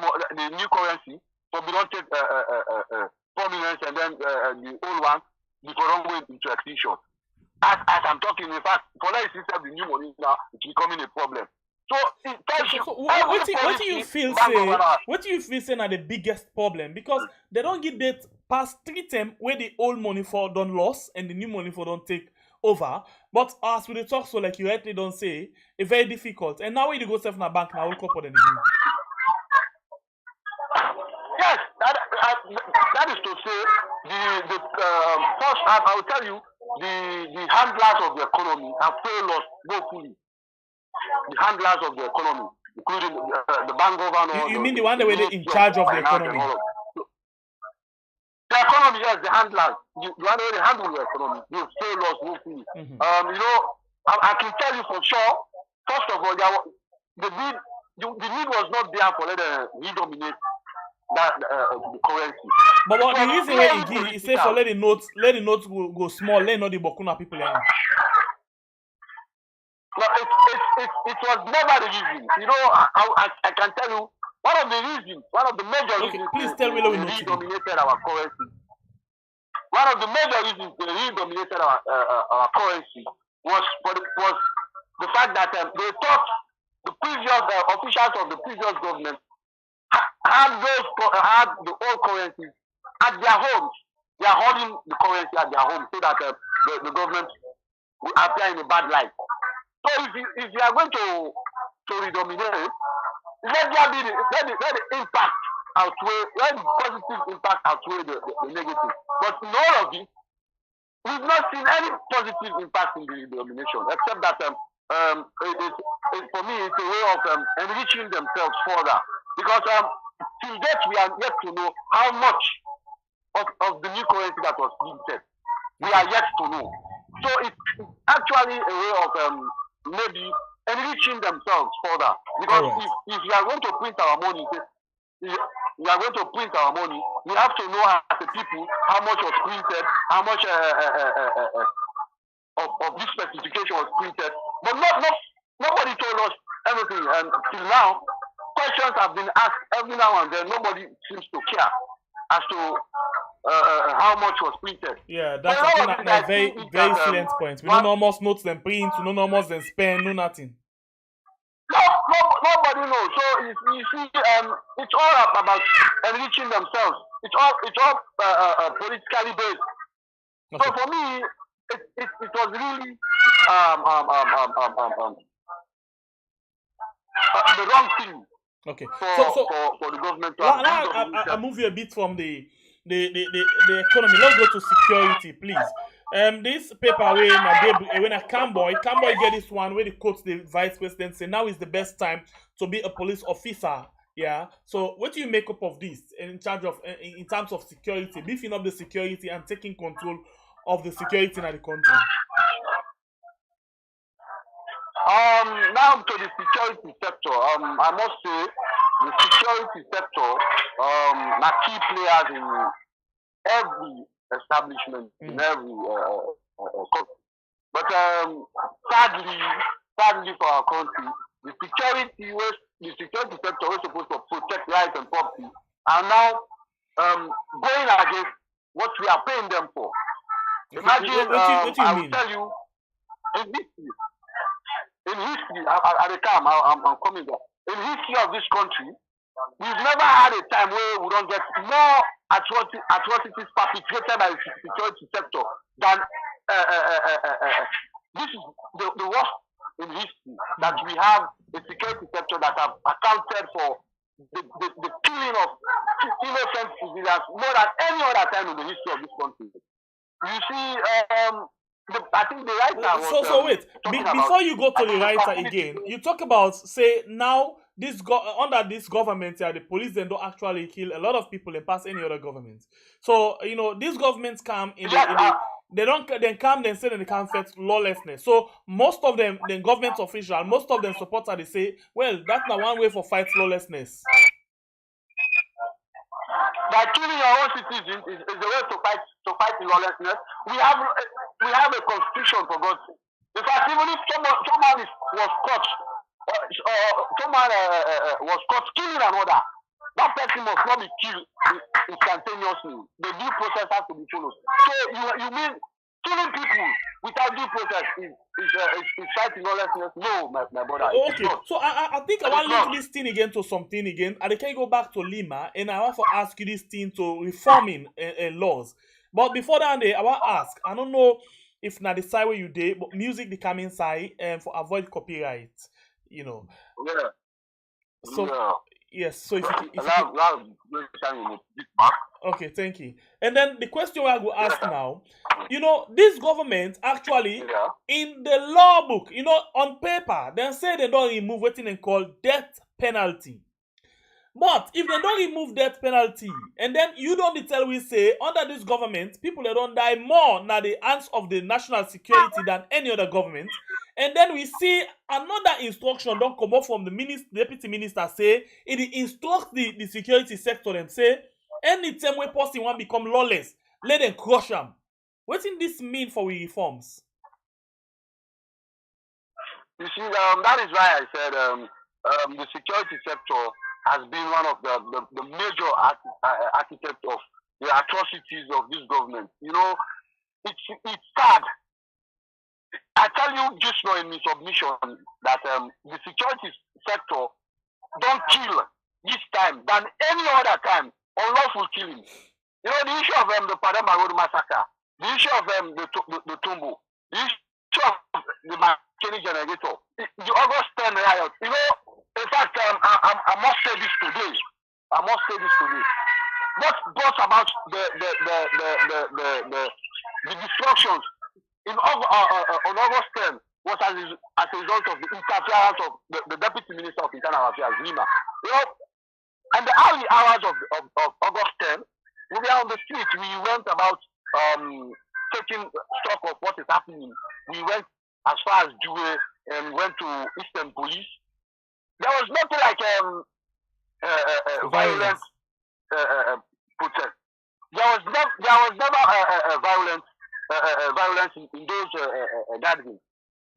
new currency, so we don't take 4 million and then the old one, before don't go into extinction. As I'm talking, in fact, for that system, the new money now it's becoming a problem. So it tells you. What do you feel say are the biggest problem? Because they don't give that past 3 terms where the old money for done loss and the new money for don't take over. But as we talk, so like you rightly don't say, it's very difficult. And now when you go self in a bank now, we'll call for them again. Yes, that is to say, the first, I will tell you, the handlers of the economy have failed us woefully. The handlers of the economy, including the bank governor. You mean the one that were in charge of the economy? The economy, yes, the handlers. The one that they handle the economy, they failed us woefully. You know, I can tell you for sure. First of all, the need was not there for let them redominate that the currency. But the reason why he give, he say for let the notes go small, let not the Bokuna people. No, it was never the reason. You know, I can tell you one of the major reasons. Please tell me we redominated our currency. One of the major reasons they redominated our currency was the fact that they thought the previous officials of the previous government had the old currencies at their homes. They are holding the currency at their homes so that the government will appear in a bad light. So if you are going to redominate, let the impact outweigh, let the positive impact outweigh the negative. But in all of this, we've not seen any positive impact in the domination, except that for me, it's a way of enriching themselves further. Because till date, we are yet to know how much of the new currency that was printed. We are yet to know. So it's actually a way of maybe enriching themselves further. Because if we are going to print our money, we are going to print our money, we have to know as a people how much was printed, how much of this specification was printed. But nobody told us anything. And till now, questions have been asked every now and then. Nobody seems to care as to how much was printed. Yeah, that's a very salient point. We don't almost note them print, we don't almost them spend, no nothing. Nobody knows. So you see, it's all about enriching themselves. It's all politically based. Okay. So for me, it was really the wrong thing. Okay. For the government to I move you a bit from the economy. Let's go to security, please. This paper when a Camboy get this one where they quote the vice president say now is the best time to be a police officer. Yeah. So what do you make up of this in terms of security, beefing up the security and taking control of the security in the country? Now to the security sector, I must say the security sector are key players in every establishment, in every country. But sadly for our country, the security sector was supposed to protect rights and property are now going against what we are paying them for. Imagine, what do you I mean? will tell you, in history, I'm coming there. In history of this country, we've never had a time where we don't get more atrocities perpetrated by the security sector than this is the worst in history, that we have a security sector that have accounted for the killing of innocent civilians more than any other time in the history of this country. You see, I think the writer was... So wait, before you go to the writer again, you talk about, say, now, under this government, the police then don't actually kill a lot of people and pass any other government. So, these governments come they come then say that they can't fight lawlessness. So most of them, the government officials, most of them supporters, they say, well, that's not one way for fight lawlessness. By killing your own citizens is the way to fight lawlessness. We have a constitution, for God's sake. In fact, even if someone was caught killing another, that person must not be killed instantaneously. The due process has to be followed. So you mean killing people without due process is fighting lawlessness? No, my brother. Okay, so I think I want to link this thing again to something again. And I can go back to Lima, and I want to ask you this thing to reforming laws. But before that, I want to ask, I don't know if not the side where you did, but music the coming side for avoid copyright, Yeah. So yeah. Yes, so if you okay, thank you. And then the question I will ask now, this government actually in the law book, on paper, they say they don't remove what they call death penalty. But if they don't remove death penalty, and then you don't tell we say under this government, people that don't die more now the hands of the national security than any other government. And then we see another instruction don't come up from the deputy minister say it instructs the security sector and say any time we person want become lawless, let them crush them. What does this mean for we reforms? You see, that is why I said the security sector has been one of the major architects of the atrocities of this government. It's sad. I tell you just now in my submission that the security sector don't kill this time than any other time unlawful killing. The issue of the Padamba Road massacre, the issue of the Tumbo, the issue of the Makeni generator, the August 10 riot. In fact, I must say this today. What brought about the destruction destructions on August 10 was as a result of the interference of the Deputy Minister of Internal Affairs, Lima. You know, and the early hours of August 10, we were on the street. We went about taking stock of what is happening. We went as far as Jue and went to Eastern Police. There was nothing like violent protest. There was never violence in those gatherings.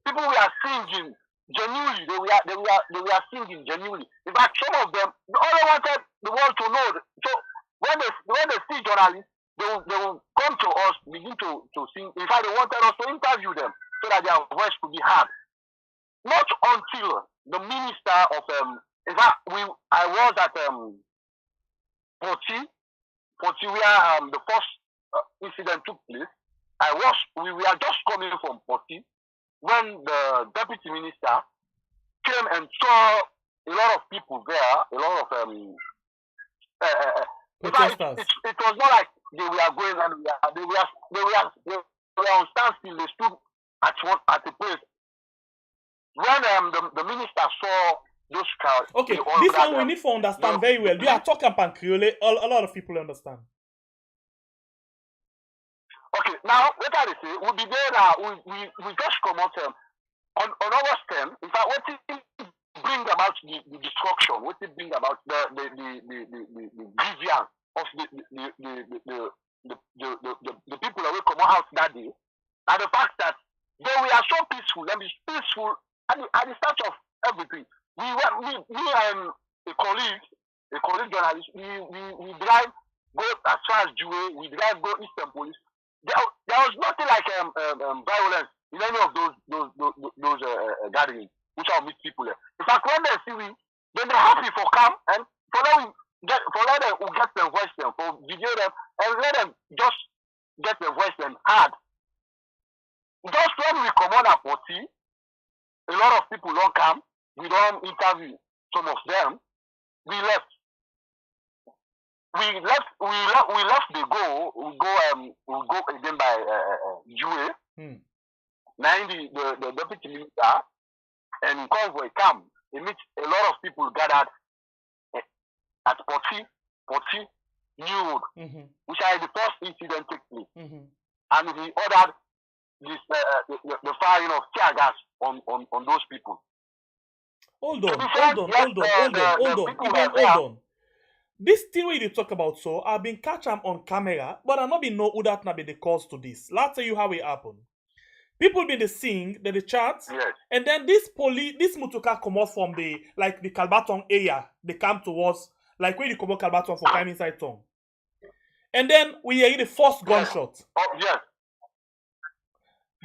People were singing genuinely. They were singing genuinely. In fact, some of them, all they wanted the world to know. So when they see journalists, they will come to us, begin to sing. In fact, they wanted us to interview them so that their voice could be heard. Not until the minister of in fact, I was at Poti, where the first incident took place. We were just coming from Poti when the deputy minister came and saw a lot of people there, a lot of protesters. It was not like they were going and they were on standstill. They stood at a place. When the minister saw those crowds, Okay, this one we need to understand very well. You are talking about Creole, a lot of people understand. Okay, now what I say, we'll be there now. We just come out on August 10. In fact, what it bring about the destruction? What it bring about the grievance of the people that will come out that day, and the fact that they were so peaceful. Let me peaceful at the start of everything. Me and a colleague journalist, we drive go as far as Jue, we drive go Eastern Police. There was nothing like violence in any of those gatherings, which are meet people there. In fact, when they see we, then they're happy for come and for let them get their voice them, for video them, and let them just get their voice them hard. Just when we come on a party, a lot of people don't come. We don't interview some of them. We left. We left the go. We go again by Jue. Now the deputy minister and convoy come. They meet a lot of people gathered at Poti New Road, which is the first incident took place. And he ordered this the firing of tear gas on those people. Hold on. This thing we talk about, so I've been catch them on camera, but I not been know who that not be the cause to this. Let's tell you how it happened. People been the sing, they chat, yes. And then this mutuka come off from the Calbaton area. They come towards like where you come out Calbaton for time inside town. And then we hear the first gunshot. Oh yes.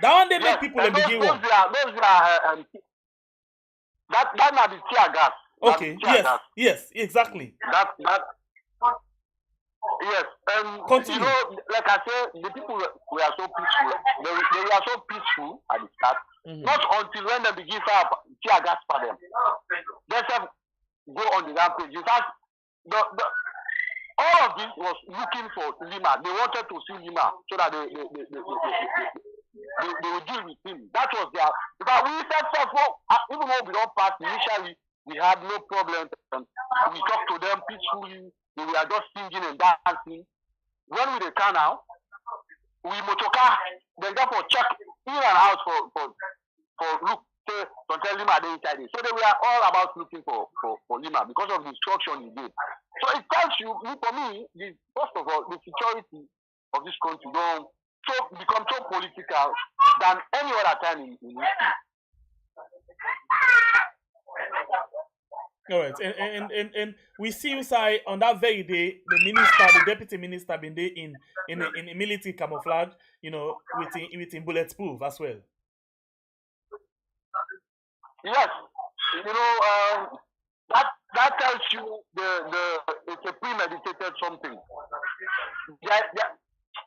That one they make people and begin one. That not the tear gas. Okay. Yes, exactly. Yes, continue. You know, like I said, the people were so peaceful. They were so peaceful at the start. Not until when they begin fire tear gas for them. They said go on the rampage. In fact, all of this was looking for Lima. They wanted to see Lima so that they will deal with him. That was their. But we said even though we don't pass initially, we had no problem. We talked to them peacefully. We were just singing and dancing. When we the car now, we motocar. They go for check in and out for look to tell Lima they inside it. So they were all about looking for Lima because of the instruction he did. So it tells you, for me, first of all, the security of this country don't become so political than any other time in history. All right, and we see inside on that very day, the deputy minister, been there in military camouflage, you know, with bulletproof as well. Yes, you know, that tells you it's a premeditated something.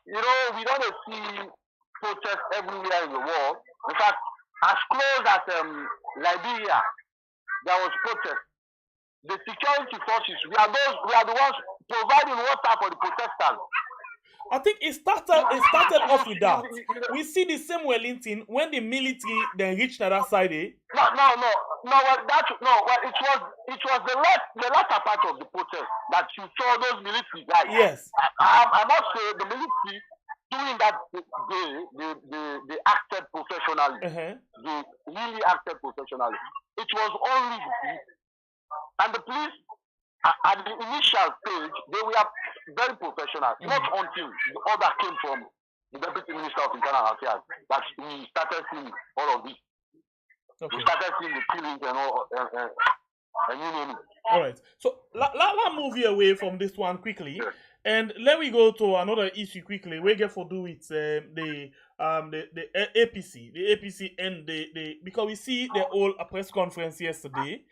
You know, we don't see protests everywhere in the world. In fact, as close as Liberia, there was protest. The security forces, we are the ones providing water for the protesters. I think it started off with that. We see the same Wellington when the military then reached the other side. Well, it was the latter part of the protest that you saw those military guys. Yes. I must say the military doing that they acted professionally. They really acted professionally. It was only and the police at the initial stage they were very professional. Not until the order came from the Deputy Minister of Internal Affairs that we started seeing all of this. Okay. We started seeing the killings and all and you know. All right. So let's move you away from this one quickly. Yes. And let me go to another issue quickly. We get for do with the APC, and the because we see the whole press conference yesterday.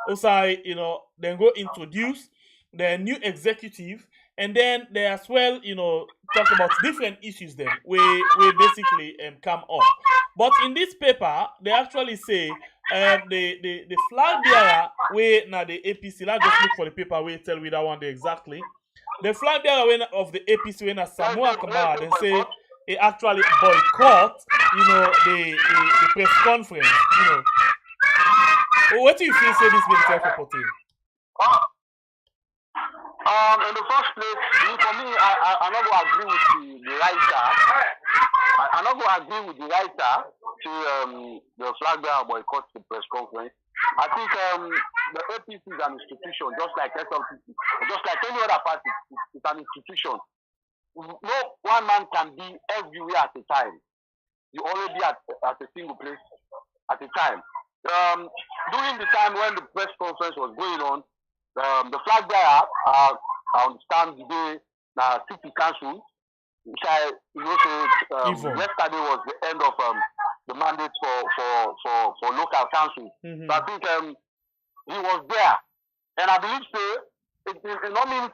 Also, then go introduce the new executive, and then they as well, talk about different issues. Then we basically come up. But in this paper, they actually say the flag bearer way now the APC. Let's just look for the paper. We tell we that one day exactly. The flag bearer of the APC when Samura Kamara then say he actually boycott, the press conference. What do you feel say this military reporting? In the first place, for me, I'm not going to agree with the writer. I'm not going to agree with the writer to the flag bearer boycott the press conference. I think the APC is an institution, just like SLPC, just like any other party. It's an institution. No one man can be everywhere at a time. You only be at a single place at a time. During the time when the press conference was going on, the flag bearer, I understand the day city council, which yesterday was the end of the mandate for local councils. So I think he was there, and I believe it not mean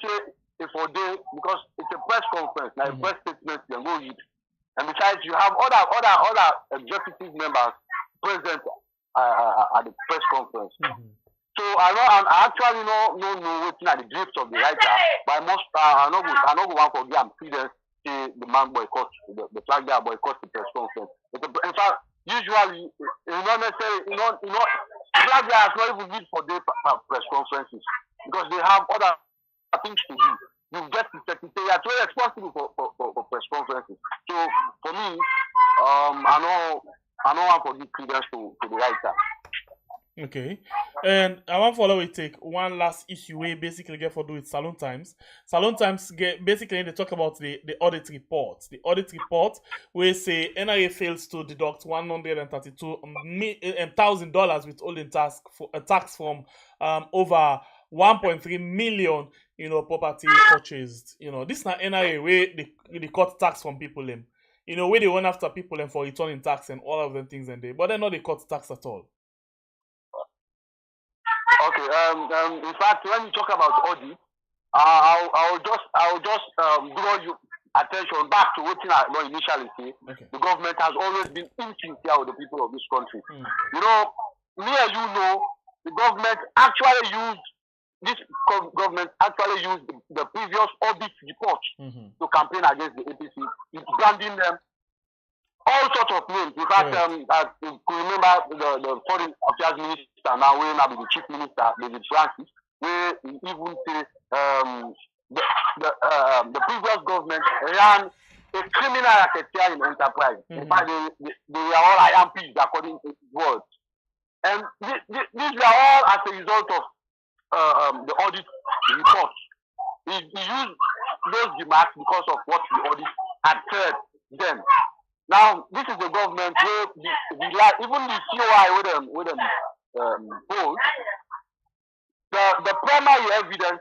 for day because it's a press conference, like a press statement you can go read, and besides you have other executive members present at the press conference. So I actually know what's at the drift of the writer, but I know one for them credence the man boycott the flag bearer boycott the press conference. In fact, usually not necessarily flag bearers not even need for their press conferences because they have other things to do. You get the secretariat very responsible for press conferences. So for me, I know one for give credence to the writer. Okay, and I want to follow it. Take one last issue we basically get for do with Salon Times. Salon Times basically they talk about the audit report. The audit report where say NRA fails to deduct $132,000 withholding tax from over 1.3 million property purchased. This not NRA where they cut tax from people them. Where they went after people them for returning tax and all of them things and but they not they cut tax at all. Okay. In fact, when you talk about audit, I'll just draw you attention back to what I initially say. Okay. The government has always been insincere with the people of this country. Me and the government actually used the previous audit report to campaign against the APC, branding them all sorts of names. In fact, as you remember the foreign affairs minister now, will now be the chief minister, David Francis, where he even say the previous government ran a criminal racketeering enterprise. In fact, they were all IMPs according to his words. And these were all as a result of the audit report. He used those remarks because of what the audit had said then. Now, this is the government where even the COI with them polls, the primary evidence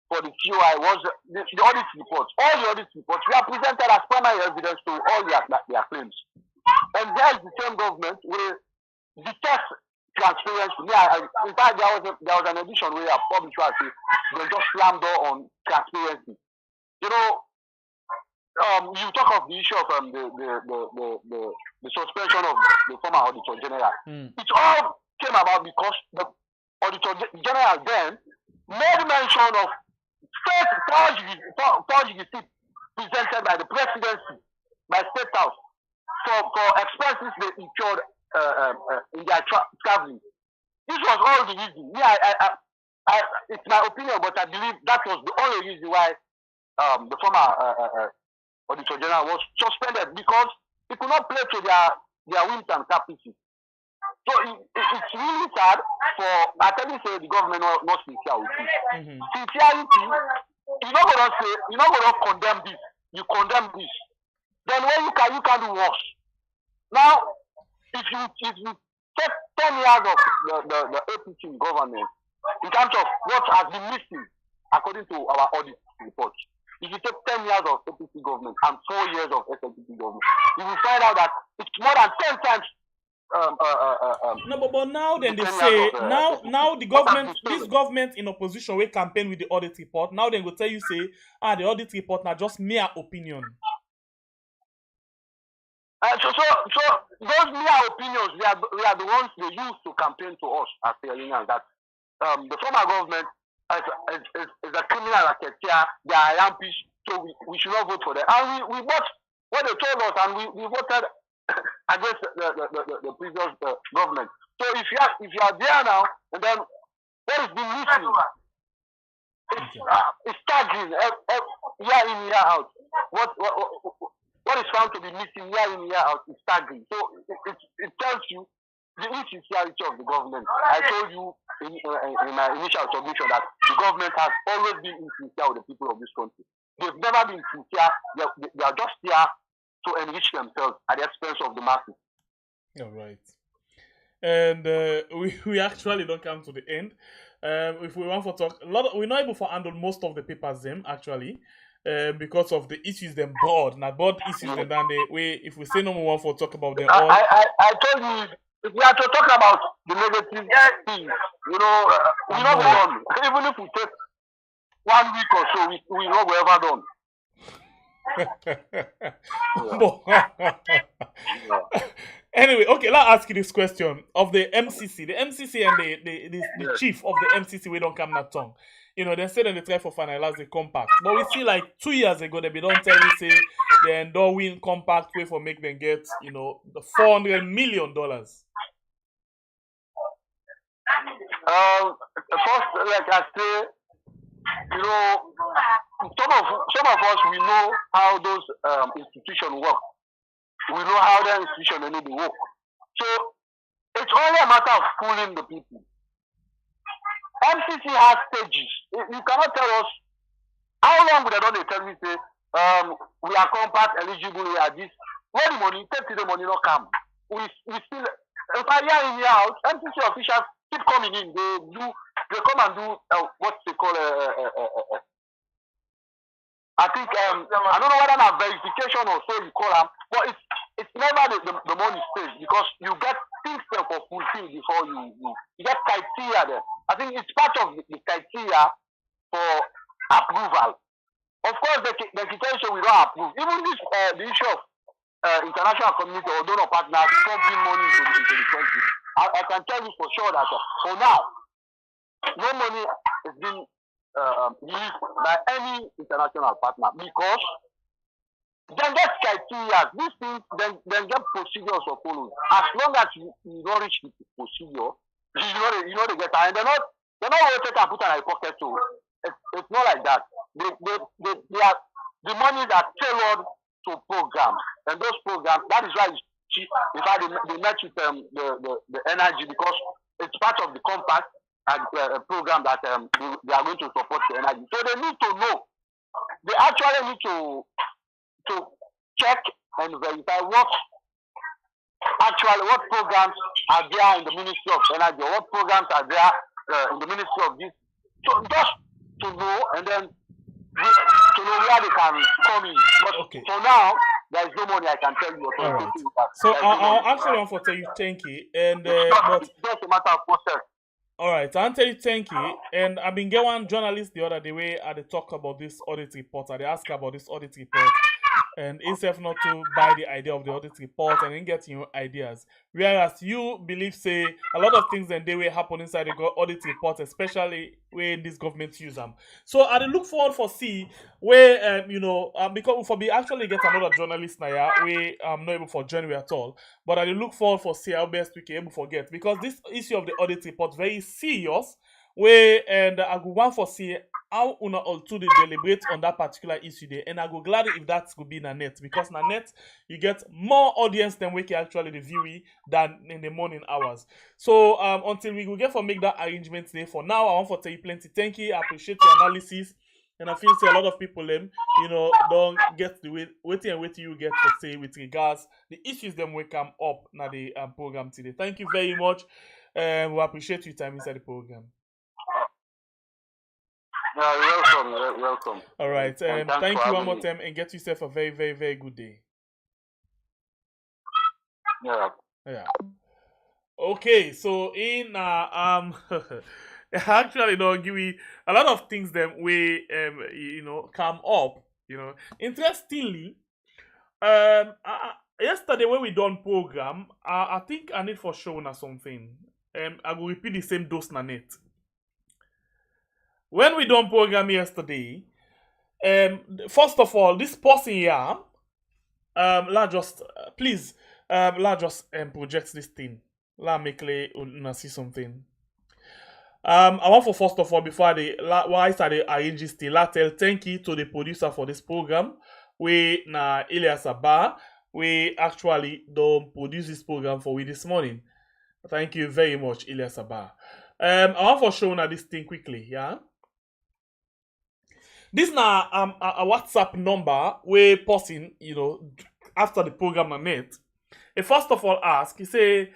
for the COI was the audit reports. All the audit reports were presented as primary evidence to all their claims. And there's the same government where the test transparency. In fact, there was an edition where I published they just slammed door on transparency. You talk of the issue of the suspension of the former Auditor General. It all came about because the Auditor General then made mention of forged receipts presented by the presidency, by State House, for expenses they incurred in their traveling. This was all the reason. It's my opinion, but I believe that was the only reason why the former Auditor General was suspended, because he could not play to their whims and caprices. So it's really sad for, I tell you, say the government not sincere with it. Sincerity, you're not gonna condemn this. You condemn this. Then when you can do worse. Now, if you take 10 years of the APC government in terms of what has been missing according to our audit report, if you take 10 years of APC government and 4 years of SLPP government, you will find out that it's more than 10 times. No, but now then they say now the government, this government in opposition will campaign with the audit report. Now they will tell you say the audit report now just mere opinion. So those mere opinions, we are the ones they use to campaign to us as Leoneans that the former government is a criminal racketeer, they are rampish, so we should not vote for them. And we voted what they told us, and we voted against the previous government. So if you are there now, and then what is being missing? It's staggering year in, year out. What is found to be missing year in, year out is staggering. So it tells you the insincerity of the government. I told you in my initial submission that the government has always been insincere with the people of this country. They've never been sincere. They are just here to enrich themselves at the expense of the masses. All right. And we actually don't come to the end. If we want to talk, we're not able to handle most of the papers them actually. Because of the issues them board. Now board issues them then if we say no more for talk about them all. I told you, if we have to talk about the negative things, we're not done. Even if we take 1 week or so, we're not ever done. Anyway, okay, let's ask you this question of the MCC. The MCC and the chief of the MCC, we don't come that tongue. They said that they try for finalize the compact. But we see like 2 years ago, they don't tell you, say, they don't win compact way for make them get, the $400 million. First, like I say, some of us, we know how those institutions work. We know how their institutions need to work. So it's only a matter of fooling the people. MCC has stages. You cannot tell us how long would they don't tell me say we are compact eligible, we are this. Where the money, take the money not come. We still year in year out, MCC officials keep coming in. They come and do what they call I think I don't know whether it's verification or so you call them, but it's never the money stays because you get things there for fulfilled before you get criteria there. I think it's part of the criteria for approval. Of course, the criteria we don't approve. Even this the issue of international community or donor partners pumping money into the country. I can tell you for sure that for now, no money is being released by any international partner because then get criteria. These things then get procedures for following. As long as you don't reach the procedure, you know they get and they're not going to take and put in a pocket too. It's not like that. They are the monies are tailored to programs, and those programs, that is why in fact they met with the energy because it's part of the compact and a program that they are going to support the energy. So they need to know. They actually need to check and verify what programs are there in the Ministry of Energy, or what programs are there in the Ministry of this. So just to know and then to know where they can come in. But for now, there is no money I can tell you. All right. So I'll actually want to tell you thank you. And it's just a matter of process. All right, I'll tell you thank you. And I've been getting one journalist the other day where they talk about this audit report. They ask about this audit report. and himself not to buy the idea of the audit report and then get your ideas. Whereas you believe, say, a lot of things and they will happen inside the audit report, especially when this government use them. So I dey look forward for see where because for be actually get another journalist now, yeah, we not able for join at all. But I dey look forward for see how best we can able forget because this issue of the audit report very serious. Where and I go want for see how una all two dey deliberate on that particular issue there, and I go glad if that could be na net because na net you get more audience than we can actually review it than in the morning hours. So until we go get for make that arrangement today. For now, I want for tell you plenty. Thank you. I appreciate your analysis, and I feel say a lot of people don't get the waiting you get to say with regards the issues them will come up na the program today. Thank you very much. We appreciate your time inside the program. You're welcome. All right. And Thank for you one having more me. time and get yourself a very, very, very good day. Yeah. Yeah. Okay. So in actually don't give me a lot of things that we come up. Interestingly, yesterday when we done program, I think I need for showing us something. I will repeat the same dose na net. When we done program yesterday, first of all, this person here, let's just please, let's just project this thing. Let me clear see something. I want for first of all before I started arrange this thing, let's tell thank you to the producer for this program. We na Elias Abba, we actually don't produce this program for we this morning. Thank you very much, Elias Abba. I want for showing this thing quickly, yeah. This na a WhatsApp number where person, after the program na net. He first of all ask, he say,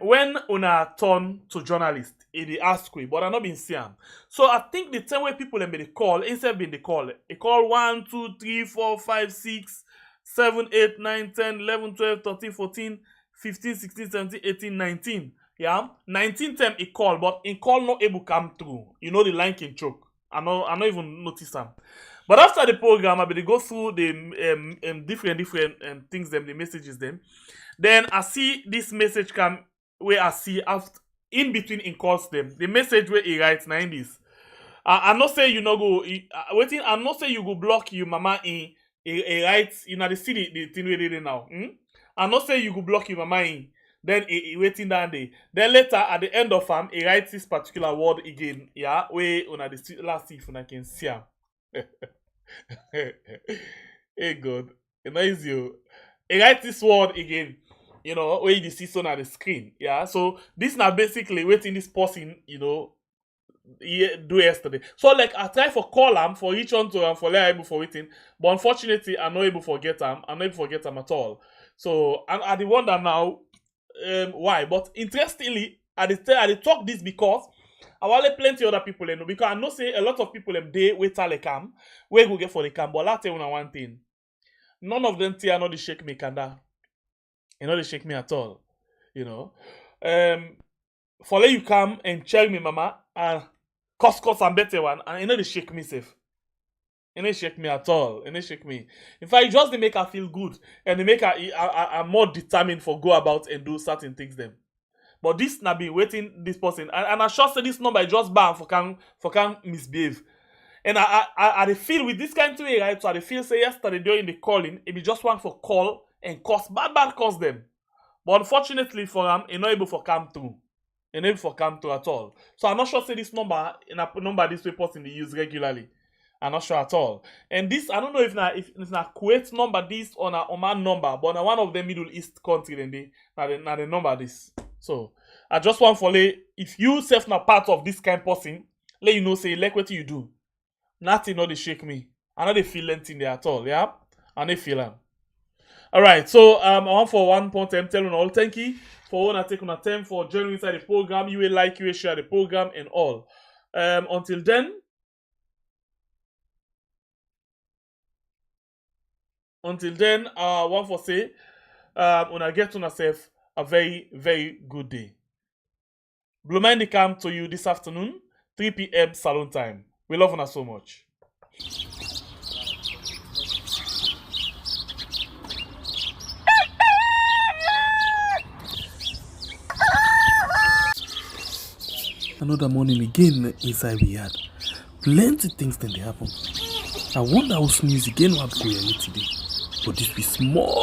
when una turn to journalist, he ask we, but I not been seeing. So I think the time where people them be the call, instead of being the call, they call 1, 2, 3, 4, 5, 6, 7, 8, 9, 10, 11, 12, 13, 14, 15, 16, 17, 18, 19. Yeah, 19 time he call, but in call not able come through. The line can choke. I not even notice them. But after the program, I be go through the different things them, the messages them. Then I see this message come where I see after in between in calls them. The message where he writes now in this. I not say you no go waiting. I not say you go block you mama in he writes the city the thing we did now. I not say you go block you mama in. Then he waiting down there. Then later at the end of he writes this particular word again. Yeah, where on the last if I can see him. Hey God, it is you. He writes this word again. Where you see on the screen. Yeah, so this now basically waiting this person. Do yesterday. So like I try for call him for each one to for able for waiting, but unfortunately I'm not able to forget him. I'm not able to forget him at all. So I the wonder now. Why? But interestingly, I talk this because I want plenty other people because I know say a lot of people they wait till they come, where go get for the camp. But I'll tell you one thing. None of them are not the shake me kanda. They shake me at all. For let you come and check me, mama, and cost and better one, and they shake me safe. They shake me at all. They shake me. In fact, it just they make her feel good. And they make her I'm more determined for go about and do certain things them. But this na be waiting this person. And I sure say this number is just bad for can misbehave. And I feel with this kind of way, right? So I feel say yesterday during the calling, it be just one for call and cost bad cost them. But unfortunately for them, it's not able for come through. It's not able for come through at all. So I'm not sure say this number in a number this way person they use regularly. I'm not sure at all. And this, I don't know if it's a Kuwait number this or a Oman number, but one of the Middle East country then they the number this. So I just want for if you self not part of this kind of person, let you know say like what you do. Nothing not they shake me. I know they feel anything there at all, yeah? And they feel them. Alright, so I want for one point I'm telling all thank you for one taking a time for joining inside the program. You will like, you will share the program and all. Until then, I want to say, when I get to myself a very, very good day. Blue Mind come to you this afternoon, 3 p.m. salon time. We love you so much. Another morning again inside we yard. Plenty things then they happen. I wonder how sneeze again what go today. But this be small